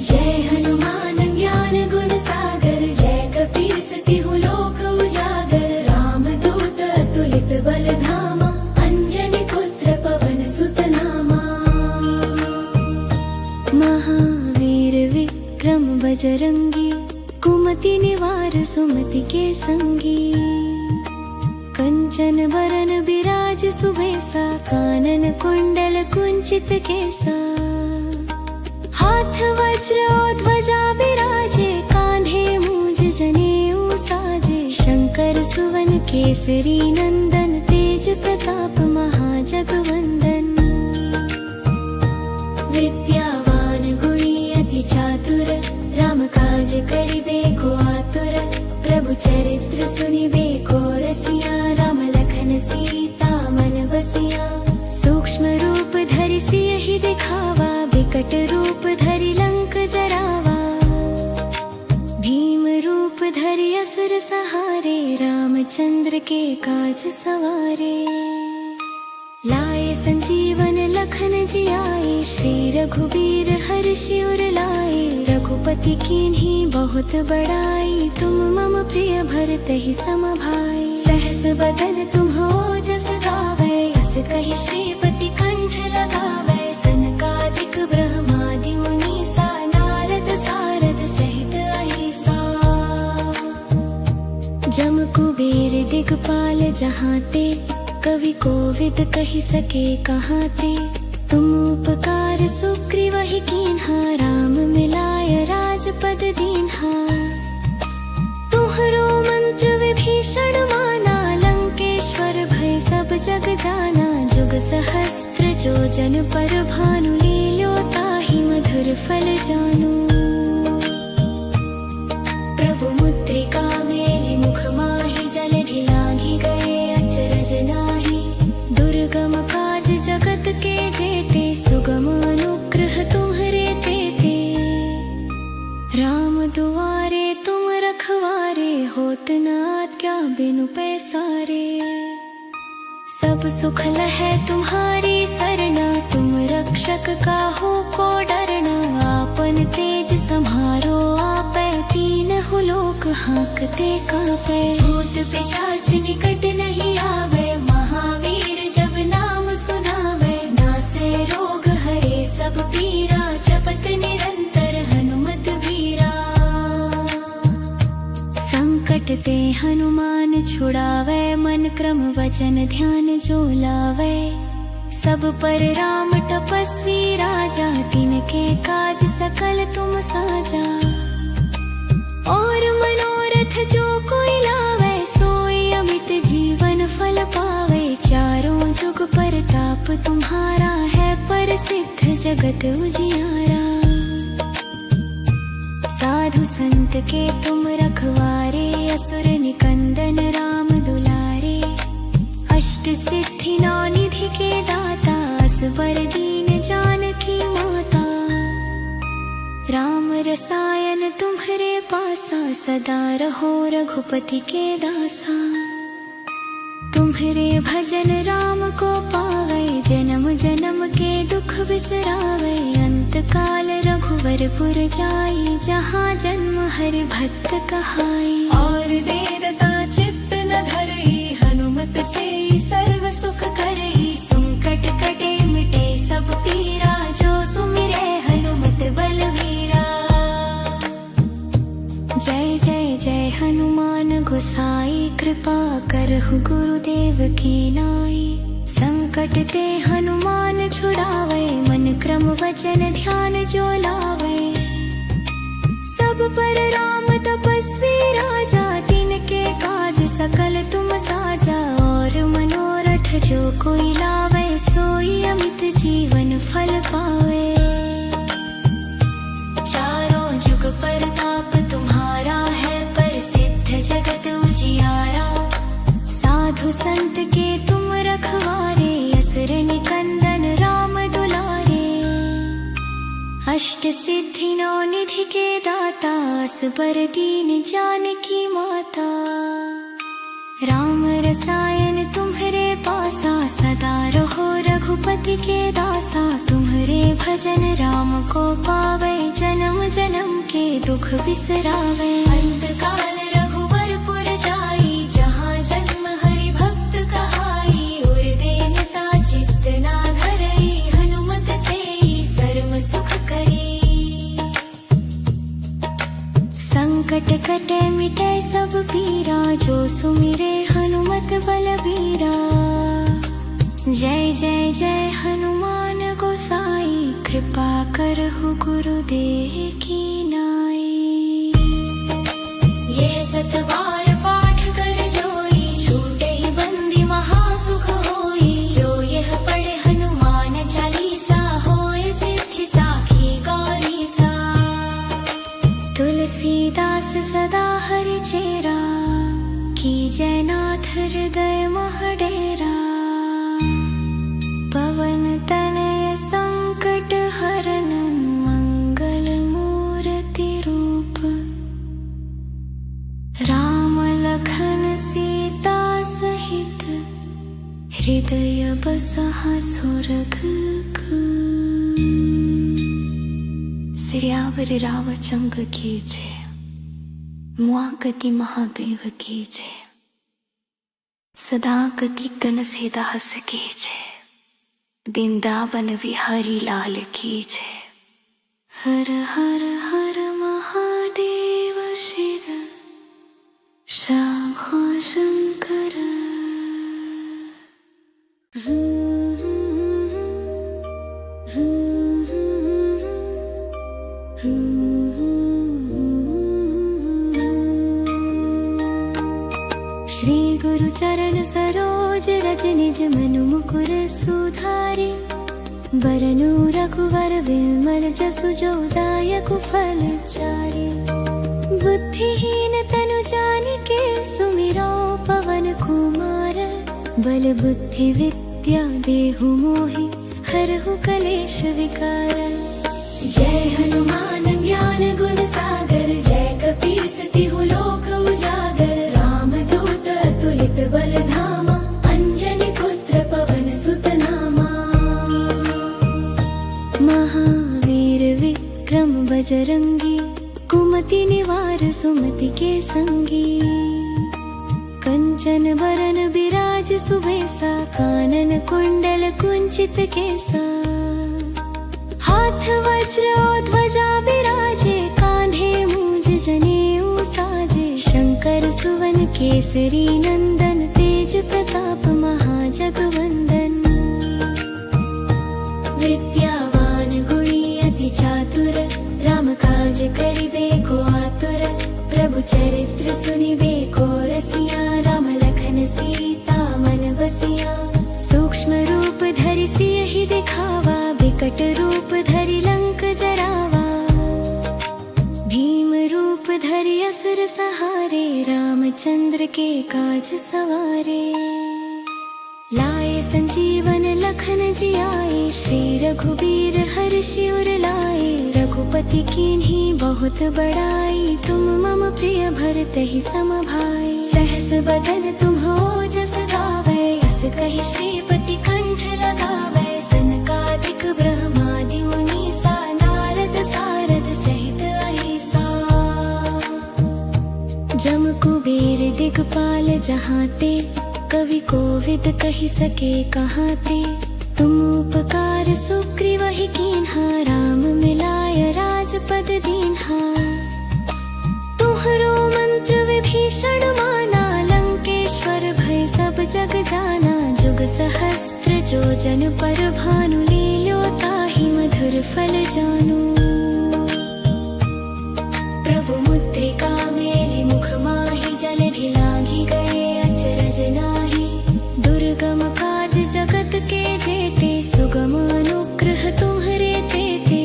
जय हनुमान ज्ञान गुण सागर जय कपीस तिहु लोक उजागर रामदूत अतुलित बल धामा अंजनी पुत्र पवन सुत नामा। महावीर विक्रम बजरंगी कुमति निवार सुमति के संगी कंचन बरन बिराज सुबेसा कानन कुंडल कुंचित केसा हाथ वज्र ध्वजा बिराजे कांधे मूंज जनेऊ साजे शंकर सुवन केसरी नंदन तेज प्रताप महाजगवंदन। विद्यावान गुणी अति चातुर राम काज करिबे को आतुर प्रभु चरित्र सुनिबे को रसिया राम लखन सीता मन बसिया। सूक्ष्म रूप धरि सियहि दिखावा बिकट रूप धरि लंक जरावा भीम रूप धरि असुर सहारे रामचंद्र के काज सवारे। लाए संजीवन लखन जियाए श्री रघुबीर हर्षि उर लाए रघुपति कीन्ही बहुत बड़ाई तुम मम प्रिय भरतहि सम भाई। सहस बदन तुम ओजस गावै अस कहि श्रीपति कंठ लगावै सनकादिक ब्रह्मादि मुनीसा नारद सारद सहित अहिसा। जम कुबेर दिगपाल जहाते कवि कोविद कहि सके कहाते तुम उपकार सुग्रीवहि कीन्हा राम मिलाय राजपद दीन्हा। तुम्हरो मंत्र विभीषण माना लंकेश्वर भय सब जग जाना जुग सहस्त्र जो जन पर भानु लील्यो ताहि मधुर फल जानू। प्रभु मुद्रिका मेलि मुख माहि जल ढिलांघि गए अचरज नाही दुर्गम काज जगत के जेते सुगम अनुग्रह तुम्हरे तेते। राम दुआरे तुम रखवारे होत न आज्ञा बिनु पैसारे। सब सुख लहै तुम्हारी सरना तुम रक्षक काहू को डरना। आपन तेज सम्हारो आपै तीनहु लोक हांकते कांपै। भूत पिशाच निकट नहीं आवे महावीर जब नाम सुनावे। नासै रोग हरे सब पीरा जपत निरंतर हनुमत बीरा। संकट ते हनुमान छुड़ावे मन क्रम वचन ध्यान जो लावे। सब पर राम तपस्वी राजा तिनके काज सकल तुम साजा। और मनोरथ जो कोई लावे सोई अमित जीवन फल पावे। चारों जुग परताप तुम्हारा है प्रसिद्ध जगत उजियारा। साधु संत के तुम रखवारे असुर निकंदन राम दुलारे। अष्ट सिद्धि नौ निधि के दाता असवर दीन जानकी माता। राम रसायन तुम्हरे पासा सदा रहो रघुपति के दासा। तुम्हरे भजन राम को पावे जन्म जन्म के दुख बिसरावे। अंत काल रघुवरपुर जाई जहाँ जन्म हरि भक्त कहाई। और देवता चित्त न धरई हनुमत से सर्व सुख करई। संकट कटे मिटे सब पीरा जो सुमिरै हनुमत बलवीरा। जय जय जय हनुमान गोसाई कृपा करहु गुरुदेव की नाई। संकट ते हनुमान छुड़ावे मन क्रम वचन ध्यान जो लावे। सब पर राम तपस्वी राजा तिनके काज सकल तुम साजा। और मनोरथ जो कोई लावे सोई अमित जीवन फल पावे। चारों जुग परताप तुम्हारा है प्रसिद्ध जगत उजियारा। साधु संत के तुम अष्ट सिद्धि नौ निधि के दाता असबर दीन जानकी माता। राम रसायन तुम्हारे पासा सदा रहो रघुपति के दासा। तुम्हारे भजन राम को पावे जन्म जन्म के दुख बिसरावे। अंत काल रघुवर पुर जाई जहाँ जन्म हरि भक्त कहाई। और देनता चित्त ना धरई हनुमत सेई सर्व सुख करी। संकट कटे मिटे सब पीरा जो सुमिरे हनुमत बलबीरा। जय जय जय हनुमान गोसाई कृपा करहु गुरुदेव की नाई। यह सत बार पाठ कर जोई छूटे ही बंदी महासुख होई। जो यह पढ़े हनुमान चालीसा होए सिद्धि साखी गौरीसा। तुलसीदास सदा हरि चेरा कीजय नाथ हृदय मह डेरा। पवन तनय संकट हरन मंगल मूर्ति रूप। राम लखन सीता सहित हृदय बसहा स्वर्ग। सियावर रामचंद्र की जय। मुआगति महादेव की जय। सदा गति कन सेदास की जय। वृंदावन विहारी लाल की जय। हर हर हर महादेव शिव शंभो शंकर। श्री गुरु चरण सरोज रज निज मनु मुकुर सुधारि। वरनु रघुवर विमल जसु जो दायक फल चारि। बुद्धिहीन तनु जानिके सुमिरो पवन कुमार। बल बुद्धि विद्या देहु मोहि हरहु कलेश विकार। जय हनुमान ज्ञान गुण सागर जय कपीस तिहु लोक उजागर। राम दूत अतुलित बल धामा अंजनी पुत्र पवन सुत नामा। महावीर विक्रम बजरंगी कुमति निवार सुमति के संगी। कंचन बरन बिराज सुबेसा कानन कुंडल कुंचित केसा। हाथ वज्र और ध्वजा बिराजे कांधे मूंज जनेऊ साजे। शंकर सुवन केसरी नंदन तेज प्रताप महाजगवंदन। विद्यावान गुणी अति चातुर राम काज करिबे को आतुर। प्रभु चरित्र सुनिबे को रसिया राम लखन सीता मन बसिया। सूक्ष्म रूप धरि सियहि दिखावा विकट रूप धरि लंक जरावा। भीम रूप धरि असुर सहारे रामचंद्र के काज सवारे। लाए संजीवन लखन जियाए श्री रघुबीर हर्षि उर लाए। रघुपति कीन्ही बहुत बड़ाई तुम मम प्रिय भरतहि सम भाई। सहस बदन तुम्हो जस गावै अस कहि श्रीपति कंठ लगावै। सनकादिक ब्रह्मादि मुनीसा नारद सारद सहित अहिसा। जम कुबेर दिगपाल जहाते कवि कोविद कहि सके कहाते। तुम उपकार सुग्रीवहि कीन्हा राम मिलाय राजपद दीन्हा। तुम्हरो मंत्र विभीषण माना लंकेश्वर भय सब जग जाना। जुग सहस्त्र जो जन पर भानु लील्यो ताहि मधुर फल जानू। प्रभु मुद्रिका मेलि मुख माहि जलधि लागी गए अचरज नाहि। दुर्गम काज जगत के जेते सुगम अनुग्रह तुम्हरे तेते।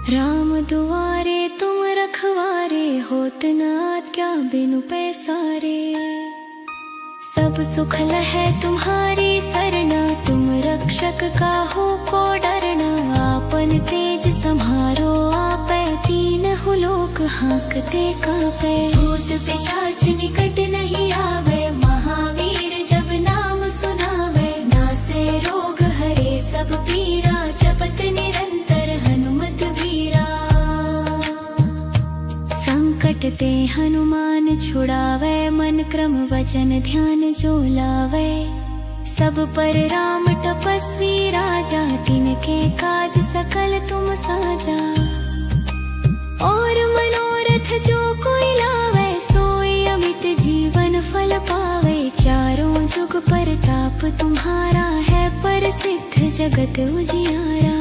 राम दुआरे तुम रखवारे होत न आज्ञा बिनु पैसारे। सब सुख लहै तुम्हारी सरना तुम रक्ष रक्षक काहू को डरना, आपन तेज सम्हारो आपे, तीनहु लोक हाँकते कापे। भूत पिशाच निकट नहीं आवे, महावीर जब नाम सुनावे। नासे रोग हरे सब पीरा, जपत निरंतर हनुमत बीरा। संकट ते हनुमान छुड़ावे, मन क्रम वचन ध्यान जो लावे। सब पर राम तपस्वी राजा, तिनके काज सकल तुम साजा। और मनोरथ जो कोई लावे, सोई अमित जीवन फल पावे। चारों जुग परताप तुम्हारा है, प्रसिद्ध जगत उजियारा।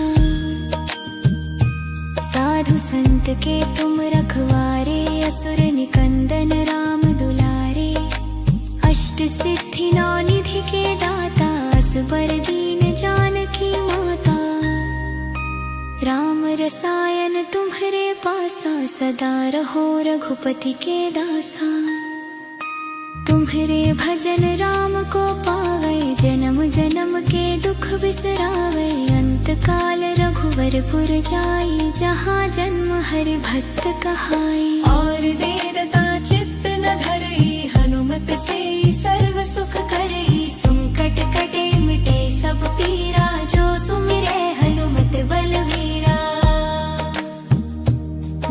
साधु संत के तुम रखवारे, असुर निकंदन राम दुलारे। अष्ट सिद्धि नौ निधि के दाता, असबर दीन जानकी माता। राम रसायन तुम्हारे पासा, सदा रहो रघुपति के दासा। तुम्हारे भजन राम को पावे, जन्म जन्म के दुख बिसरावे। अंत काल रघुवरपुर जाई, जहाँ जन्म हरि भक्त कहाई। और देवता चित्त न धरई, हनुमत से सर्व सुख करई। संकट कटे मिटे सब पीरा, जो सुमिरे हनुमत बलवीरा।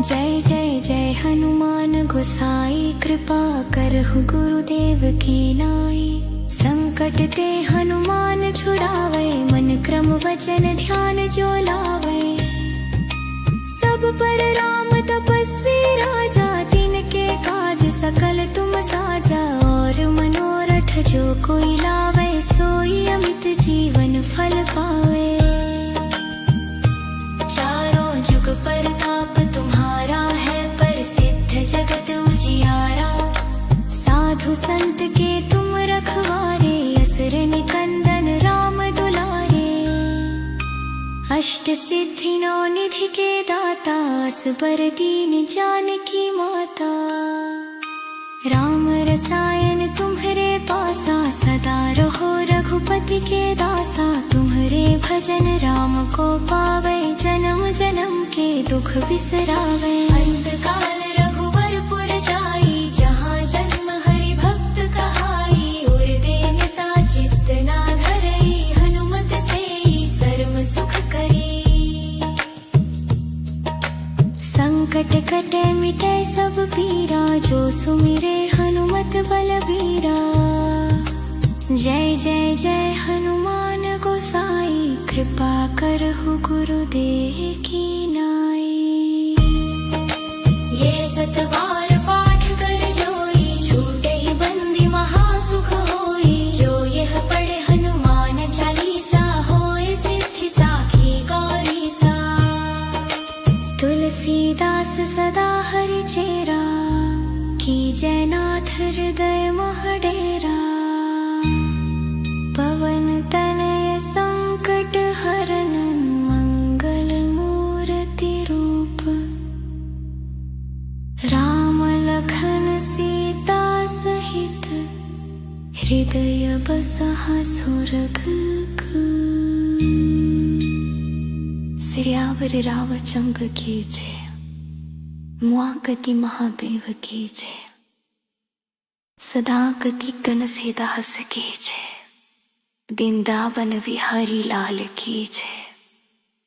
जय जय जय हनुमान गोसाई, कृपा करहु गुरुदेव की नाई। संकट ते हनुमान छुड़ावे, मन क्रम वचन ध्यान जो लावे। सब पर राम तपस्वी राजा, तिनके काज सकल तुम साजा। और मनोरथ जो कोई लावे, सोई अमित जीवन फल पावे। चारों जुग परताप तुम्हारा है, प्रसिद्ध जगत उजियारा। साधु संत के तुम रखवारे, असुर निकंदन राम दुलारे। अष्ट सिद्धि नौ निधि के दाता, असबर दीन जानकी माता। राम रसायन तुम्हारे पासा, सदा रहो रघुपति के दासा। तुम्हारे भजन राम को पावे, जन्म जन्म के दुख बिसरावे। अंत काल रघुवरपुर जाई, जहाँ जन्म हरि भक्त कहाई। और देवता चित्त ना धरई, हनुमत से सर्व सुख करी। संकट कटे मिटे सब पीरा, जो सुमिरे हनुमत बलबीरा। जय जय जय हनुमान गोसाई, कृपा करहु गुरुदेव की नाई। ये सतबार पाठ कर जोई, छूटे ही बंदी महासुख होई। जो यह पढ़े हनुमान चालीसा, होए सिद्धि साखी गौरी सा। तुलसीदास सदा हरि चेरा, कीजय नाथ हृदय मोह डेरा। पवन तनय संकट हरनन, मंगल मूर्ति रूप। राम लखन सीता सहित, हृदय बसहा सुरगुगु। सियावर रामचंद्र की जय, मुआगति महादेव की जय। सदा गति कन सीदास की जय, वृंदावन विहारी लाल की जय।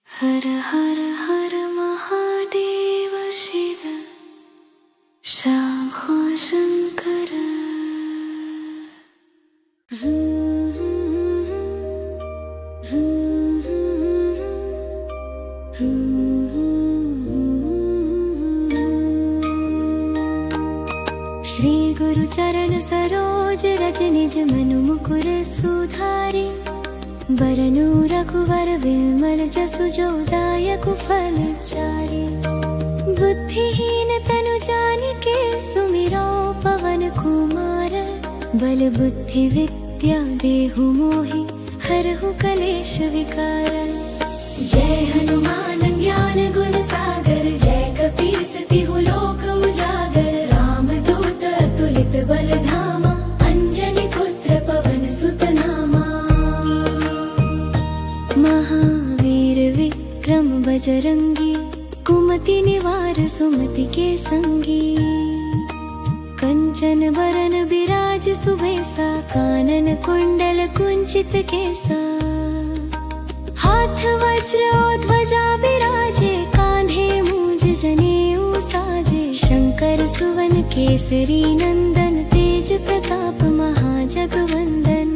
हर हर हर महादेव शिव शंभो शंकर। श्री गुरु चरण सरोज रज, निज मनु मुकुर सुधारि। बरनु रघुवर विमल जसु, जो दायक फल चारि। बुद्धिहीन तनु जानिके, सुमिरो पवन कुमार। बल बुद्धि विद्या देहु मोहि, हरहु कलेश विकार। जय हनुमान ज्ञान गुण सागर, जय कपीस तिहु लोक उजागर। राम दूत अतुलित बल धामा, अंजनी पुत्र पवन सुत नामा। बजरंगी, कुमति निवार सुमति के संगी। कंचन बरन विराज सुबेसा, कानन कुंडल कुंचित केसा। हाथ वज्र और ध्वजा विराजे, कांधे मूंज जनेऊ साजे। शंकर सुवन केसरी नंदन, तेज प्रताप महाजगवंदन।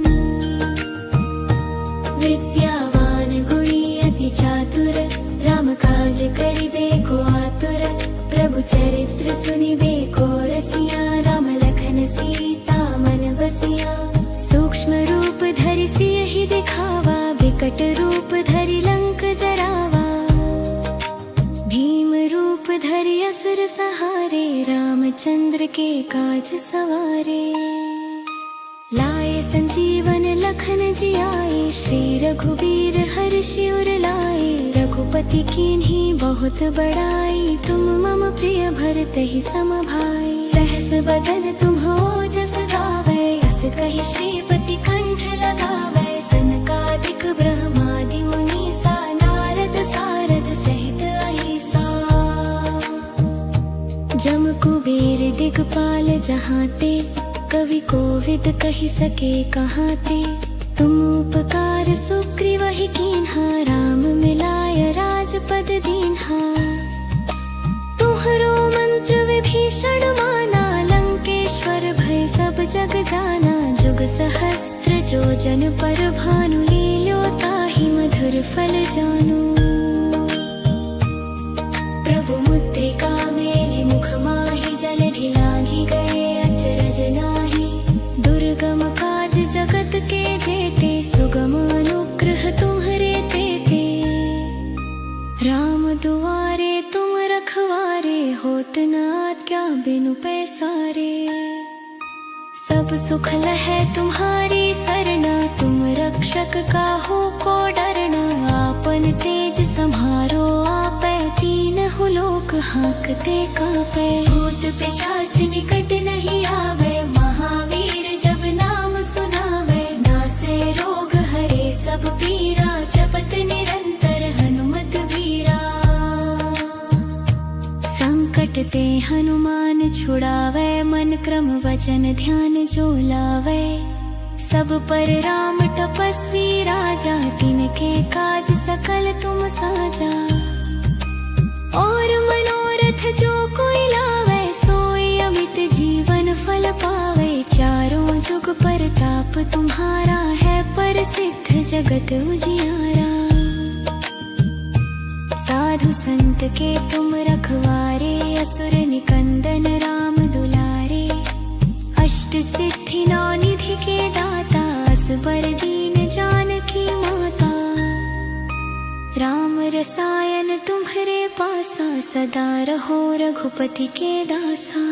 विद्यावान गुणी अति चातुर, राम काज करिबे को आतुर। प्रभु चरित्र सुनिबे को रसिया, राम लखन सीता मन बसिया। सूक्ष्म रूप धरि सियहि दिखावा, विकट रूप धरि लंक जरावा। भीम रूप धरि असुर सहारे, रामचंद्र के काज सवारे। लाए संजीवन लखन जियाए, श्री रघुबीर हर्षि उर लाए। रघुपति कीन्ही बहुत बड़ाई, तुम मम प्रिय भरतहि सम भाई। सहस बदन तुम्हरो जस गावै, अस कहि श्रीपति कंठ लगावै। सनकादिक ब्रह्मादि मुनीसा, नारद सारद सहित अहिसा। जम कुबेर दिगपाल जहाते, कवि कोविद कहि सके कहाते। तुम उपकार सुग्रीवहि कीन्हा, राम मिलाय राजपद दीन्हा। तुम्हरो मंत्र विभीषण माना, लंकेश्वर भय सब जग जाना। जुग सहस्त्र जो जन पर भानु, लील्यो ताहि मधुर फल जानू। प्रभु मुद्रिका मेलि मुख माहि, जल ढिलांघि गए अचरज नाहि। दुर्गम काज जगत के जेते, सुगम अनुग्रह तुम्हरे तेते। राम दुआरे तुम रखवारे, होत न आज्ञा बिनु पैसारे। सब सुख लहै तुम्हारी सरना, तुम रक्षक काहू को डरना। आपन तेज सम्हारो आपै, तीनहु लोक हांकते कांपै। भूत पिशाच निकट नहीं आवे, महावीर जब नाम सुनावे। नासे रोग हरे सब पीरा, जपत निरंतर हनुमत बीरा। संकट ते हनुमान छुड़ावे, मन क्रम वचन ध्यान जो लावे। सब पर राम तपस्वी राजा, तिनके काज सकल तुम साजा। और मनोरथ जो कोई लावे, सोई अमित जीवन फल पावे। चारों जुग परताप तुम्हारा है, प्रसिद्ध जगत उजियारा। साधु संत के तुम रखवारे, असुर निकंदन राम दुलारे। अष्ट सिद्धि नौ निधि के दाता, असबर दीन जानकी माता। राम रसायन तुम्हरे पासा, सदा रहो रघुपति के दासा।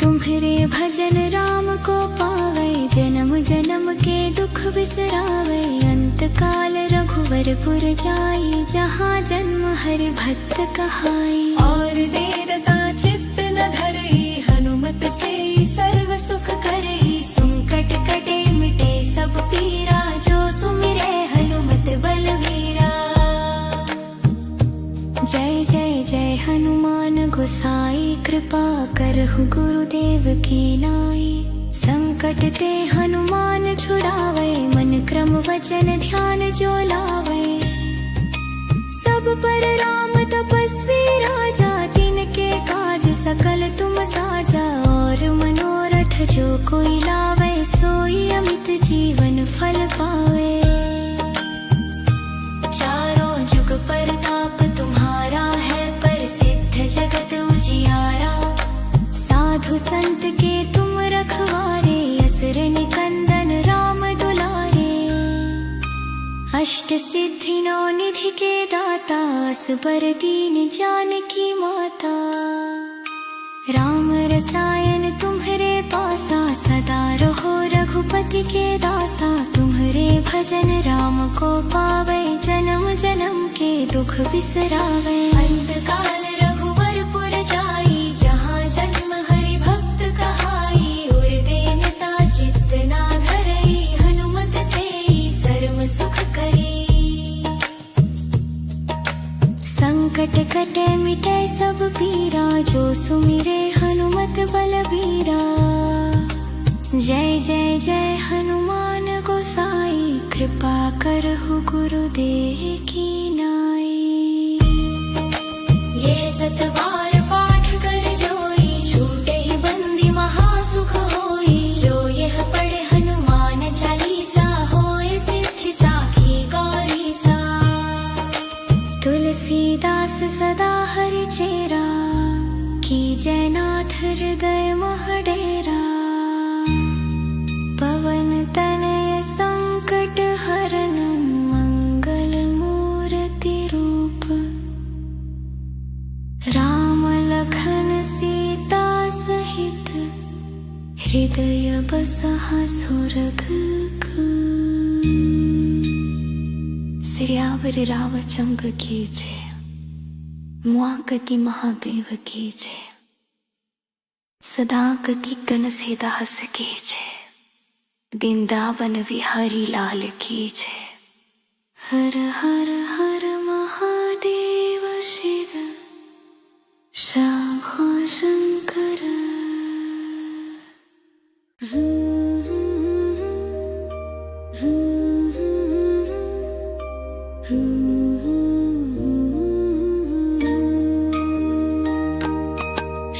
तुम्हरे भजन राम को पावे, जन्म जन्म के दुख बिसरावे। अंत काल रघुवरपुर जाई, जहाँ जन्म हरि भक्त कहाई। और देरता चित्त न धरई, हनुमत से सर्व सुख करई। संकट कटे मिटे सब पीरा, जो सुमिरै हनुमत बलवीरा। जय जय जय हनुमान गोसाई, कृपा करहु गुरुदेव की नाई। संकट ते हनुमान छुड़ावे, मन क्रम वचन ध्यान जो लावे। सब पर राम तपस्वी राजा, तिनके काज सकल तुम साजा। और मनोरथ जो कोई लावे, सोई अमित जीवन फल पावे। चारों जुग परताप तुम्हारा है, प्रसिद्ध जगत उजियारा। साधु संत के तुम रखवारे, असुर निकंदन राम दुलारे। अष्ट सिद्धि नौ निधि के दाता, असबर दीन जानकी माता। राम रसायन तुम्हरे पासा, सदा रहो रघुपति के दासा। तुम्हरे भजन राम को पावे, जन्म जन्म के दुख बिसरावे। अंत काल रघुवरपुर जाई, जहाँ जन्म हरि भक्त कहाई। और देनता चित्त ना धरई, हनुमत से सर्व सुख करी। संकट कटे मिटे सब पीरा, जो सुमिरे हनुमत बलबीरा। जय जय जय हनुमान गोसाई, कृपा करहु गुरुदेव की नाई। ये सतबार पाठ कर जोई, छूटे ही बंदी महासुख होई। जो यह पढ़े हनुमान चालीसा, होए सिद्धि साखी गौरी सा। तुलसीदास सदा हरि चेरा, कीजय नाथ हृदय मह डेरा। पवन तनय संकट हरन, मंगल मूर्ति रूप। राम लखन सीता सहित, हृदय बसहा सुरगुकु। सियावर रामचंद्र की जय, मुआगति महादेव की जय। सदा गति कन सेदास की जय, वृंदावन विहारी लाल की जय। हर हर हर महादेव शिव शंभो शंकर।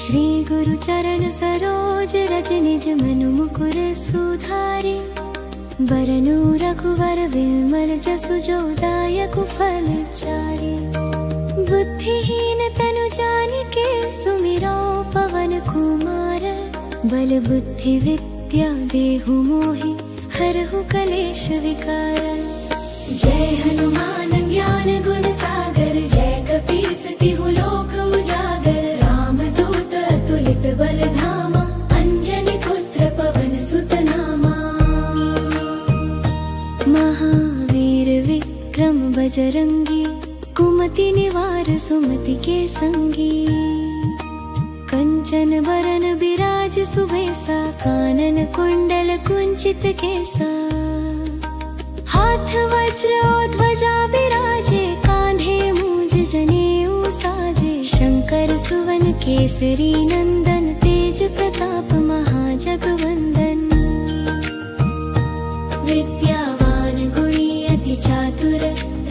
श्री गुरु चरण सरोज रज, निज मनु मुकुर सुधारि। बरनु रघुवर विमल जसु, जो दायकु फल चारि। बुद्धिहीन तनु जानिके, सुमिरो पवन कुमार। बल बुद्धि विद्या देहु मोहि, हरहु कलेश विकार। जय हनुमान ज्ञान गुण सागर, जय कपीस तिहु लोक उजागर। रामदूत अतुलित बल धामा, अंजनी पुत्र पवन सुत नामा। महावीर विक्रम बजरंगी, कुमति निवार सुमति के संगी। कंचन वरन बिराज सुबेसा, कानन कुंडल कुंचित केसा। हाथ वज्र और ध्वजा बिराजे, कांधे मूंज जनेऊ साजे। शंकर सुवन केसरी नंदन, तेज प्रताप महाजगवंदन। विद्यावान गुणी अति चातुर,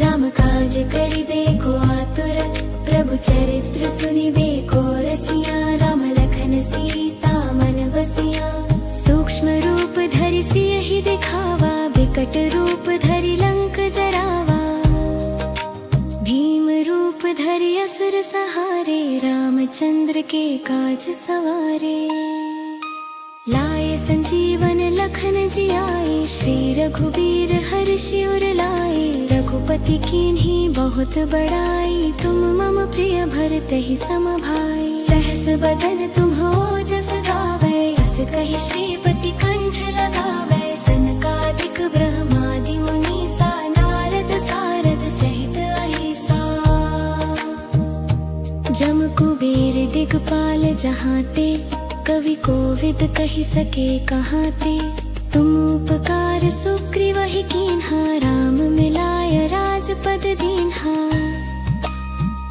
राम काज करिबे को आतुर। प्रभु चरित्र सुनिबे को रसिया, राम लखन सीता मन बसिया। सूक्ष्म रूप धरि सियहि दिखावा, विकट रूप धरि लंक जरावा। भीम रूप धरि असुर सहारे, रामचंद्र के काज सवारे। लाए संजीवन लखन जियाए, श्री रघुबीर हर्षि उर लाए। रघुपति कीन्ही बहुत बड़ाई, तुम मम प्रिय भरतहि सम भाई। सहस बदन तुम्ह ओजस गावै, अस कहि श्रीपति कंठ लगावै। सनकादिक ब्रह्मादि मुनीसा, नारद सारद सहित अहिसा। जम कुबेर दिगपाल जहाते, कवि कोविद कहि सके कहाते। तुम उपकार सुग्रीवहि कीन्हा, राम मिलाय राजपद दीन्हा।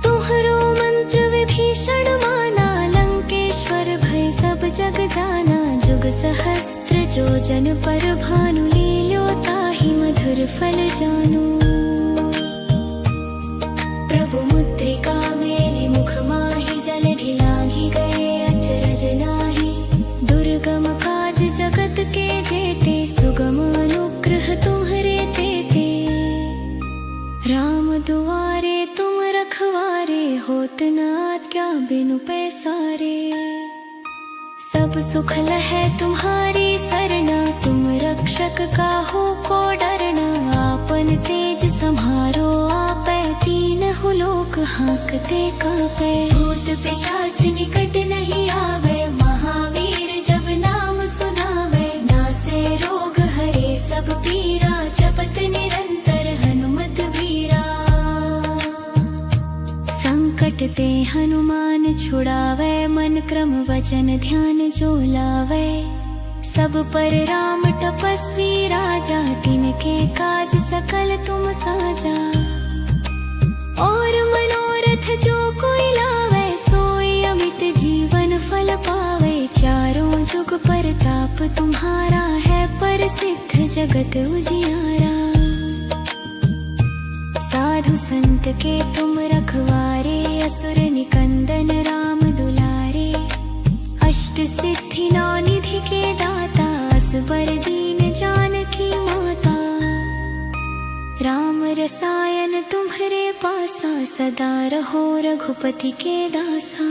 तुम्हरो मंत्र विभीषण माना, लंकेश्वर भय सब जग जाना। जुग सहस्त्र जो जन पर भानु, लील्यो ताहि मधुर फल जानू। प्रभु मुद्रिका मेलि मुख माहि, जल ढिलांघि गए अचरज नाहि। दुर्गम काज जगत के जेते, सुगम अनुग्रह तुम्हरे तेते। राम दुआरे तुम रखवारे, होत न आज्ञा बिनु पैसारे। सब सुख लहै तुम्हारी सरना, तुम रक्षक काहू को डरना। आपन तेज सम्हारो आपै, तीनहु लोक हांकते कांपै। भूत पिशाच निकट नहीं आवे, महावीर जब नाम सुनावे। नासे रोग हरे सब पीरा, जपत निरंतर हनुमत बीरा। संकट ते हनुमान छुड़ावे, मन क्रम वचन ध्यान जो लावे। सब पर राम तपस्वी राजा, तिनके काज सकल तुम साजा। और मनोरथ जो फल पावे, चारों जुग परताप तुम्हारा है प्रसिद्ध जगत उजियारा। साधु संत के तुम रखवारे, असुर निकंदन राम दुलारे। अष्ट सिद्धि नौ निधि के दाता, असबर दीन जानकी माता। राम रसायन तुम्हारे पासा, सदा रहो रघुपति के दासा।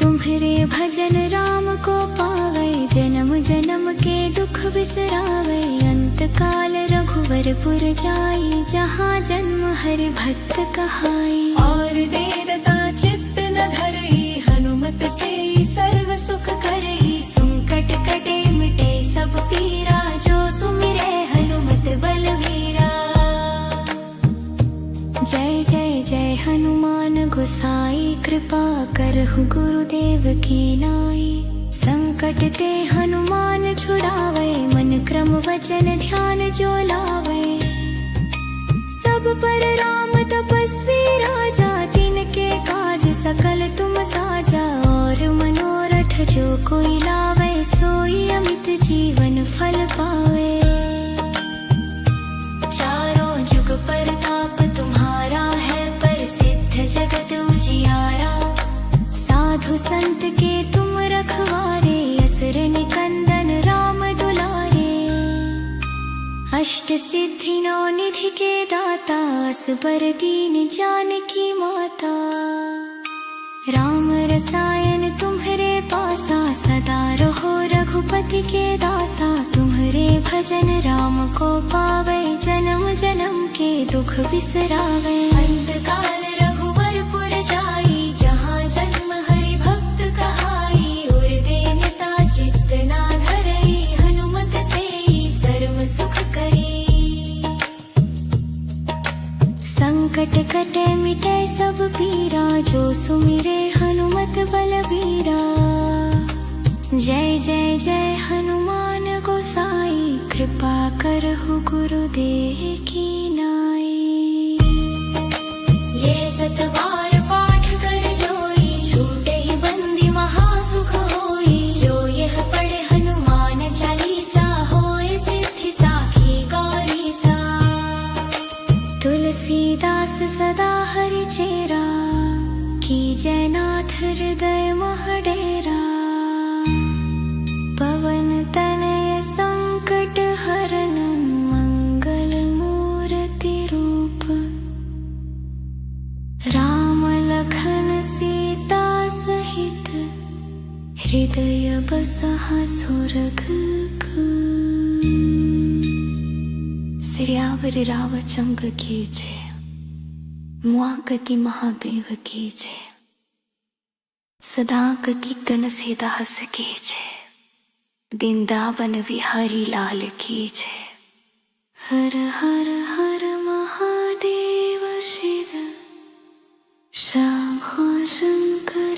तुम्हारे भजन राम को पावे, जन्म जन्म के दुख बिसरावे। अंत काल रघुवरपुर जाई, जहाँ जन्म हरि भक्त कहाई। और देवता चित्त न धरई, हनुमत से सर्व सुख करई। संकट कटे मिटे सब पीरा, जो सुमिरे हनुमत बलवीरा। जय जय जय हनुमान गोसाई, कृपा करहु गुरुदेव की नाई। संकट ते हनुमान छुड़ावे, मन क्रम वचन ध्यान जो लावे। सब पर राम तपस्वी राजा, तिनके काज सकल तुम साजा। और मनोरथ जो कोई लावे, सोई अमित जीवन फल पावे। चारों जुग परताप तुम्हारा है प्रसिद्ध जगत उजियारा। साधु संत के तुम रखवारे, असुर निकंदन राम दुलारे। अष्ट सिद्धि नौ निधि के दाता, असबर दीन जानकी माता। राम रसायन तुम्हारे पासा, सदा रहो रघुपति के दासा। तुम्हारे भजन राम को पावे, जन्म जन्म के दुख बिसरावे। अंत काल रघुवरपुर जाई, जहाँ जन्म हरि भक्त कहाई। और देवता चित्त ना धरई, हनुमत से सर्व सुख करी। संकट कटे मिटे सब पीरा, जो सुमिरे हनुमत बलवीरा। जय जय जय हनुमान गोसाई, कृपा करहु गुरुदेव की नाई। ये सत बार पाठ कर जोई, छूटे ही बंदी महासुख होई। जो यह पढ़े हनुमान चालीसा, होए सिद्धि साखी गौरीसा। तुलसीदास सदा हरि चेरा, कीजय नाथ हृदय मह डेरा। पवन तनय संकट हरन, मंगल मूर्ति रूप। राम लखन सीता सहित, हृदय बसहा सुरगुकु। सियावर रामचंद्र की जय, मुआगति महादेव की जय। सदा गति गण सीदास की जय, वृंदावन विहारी लाल की जय। हर हर हर महादेव शिव शंभो शंकर।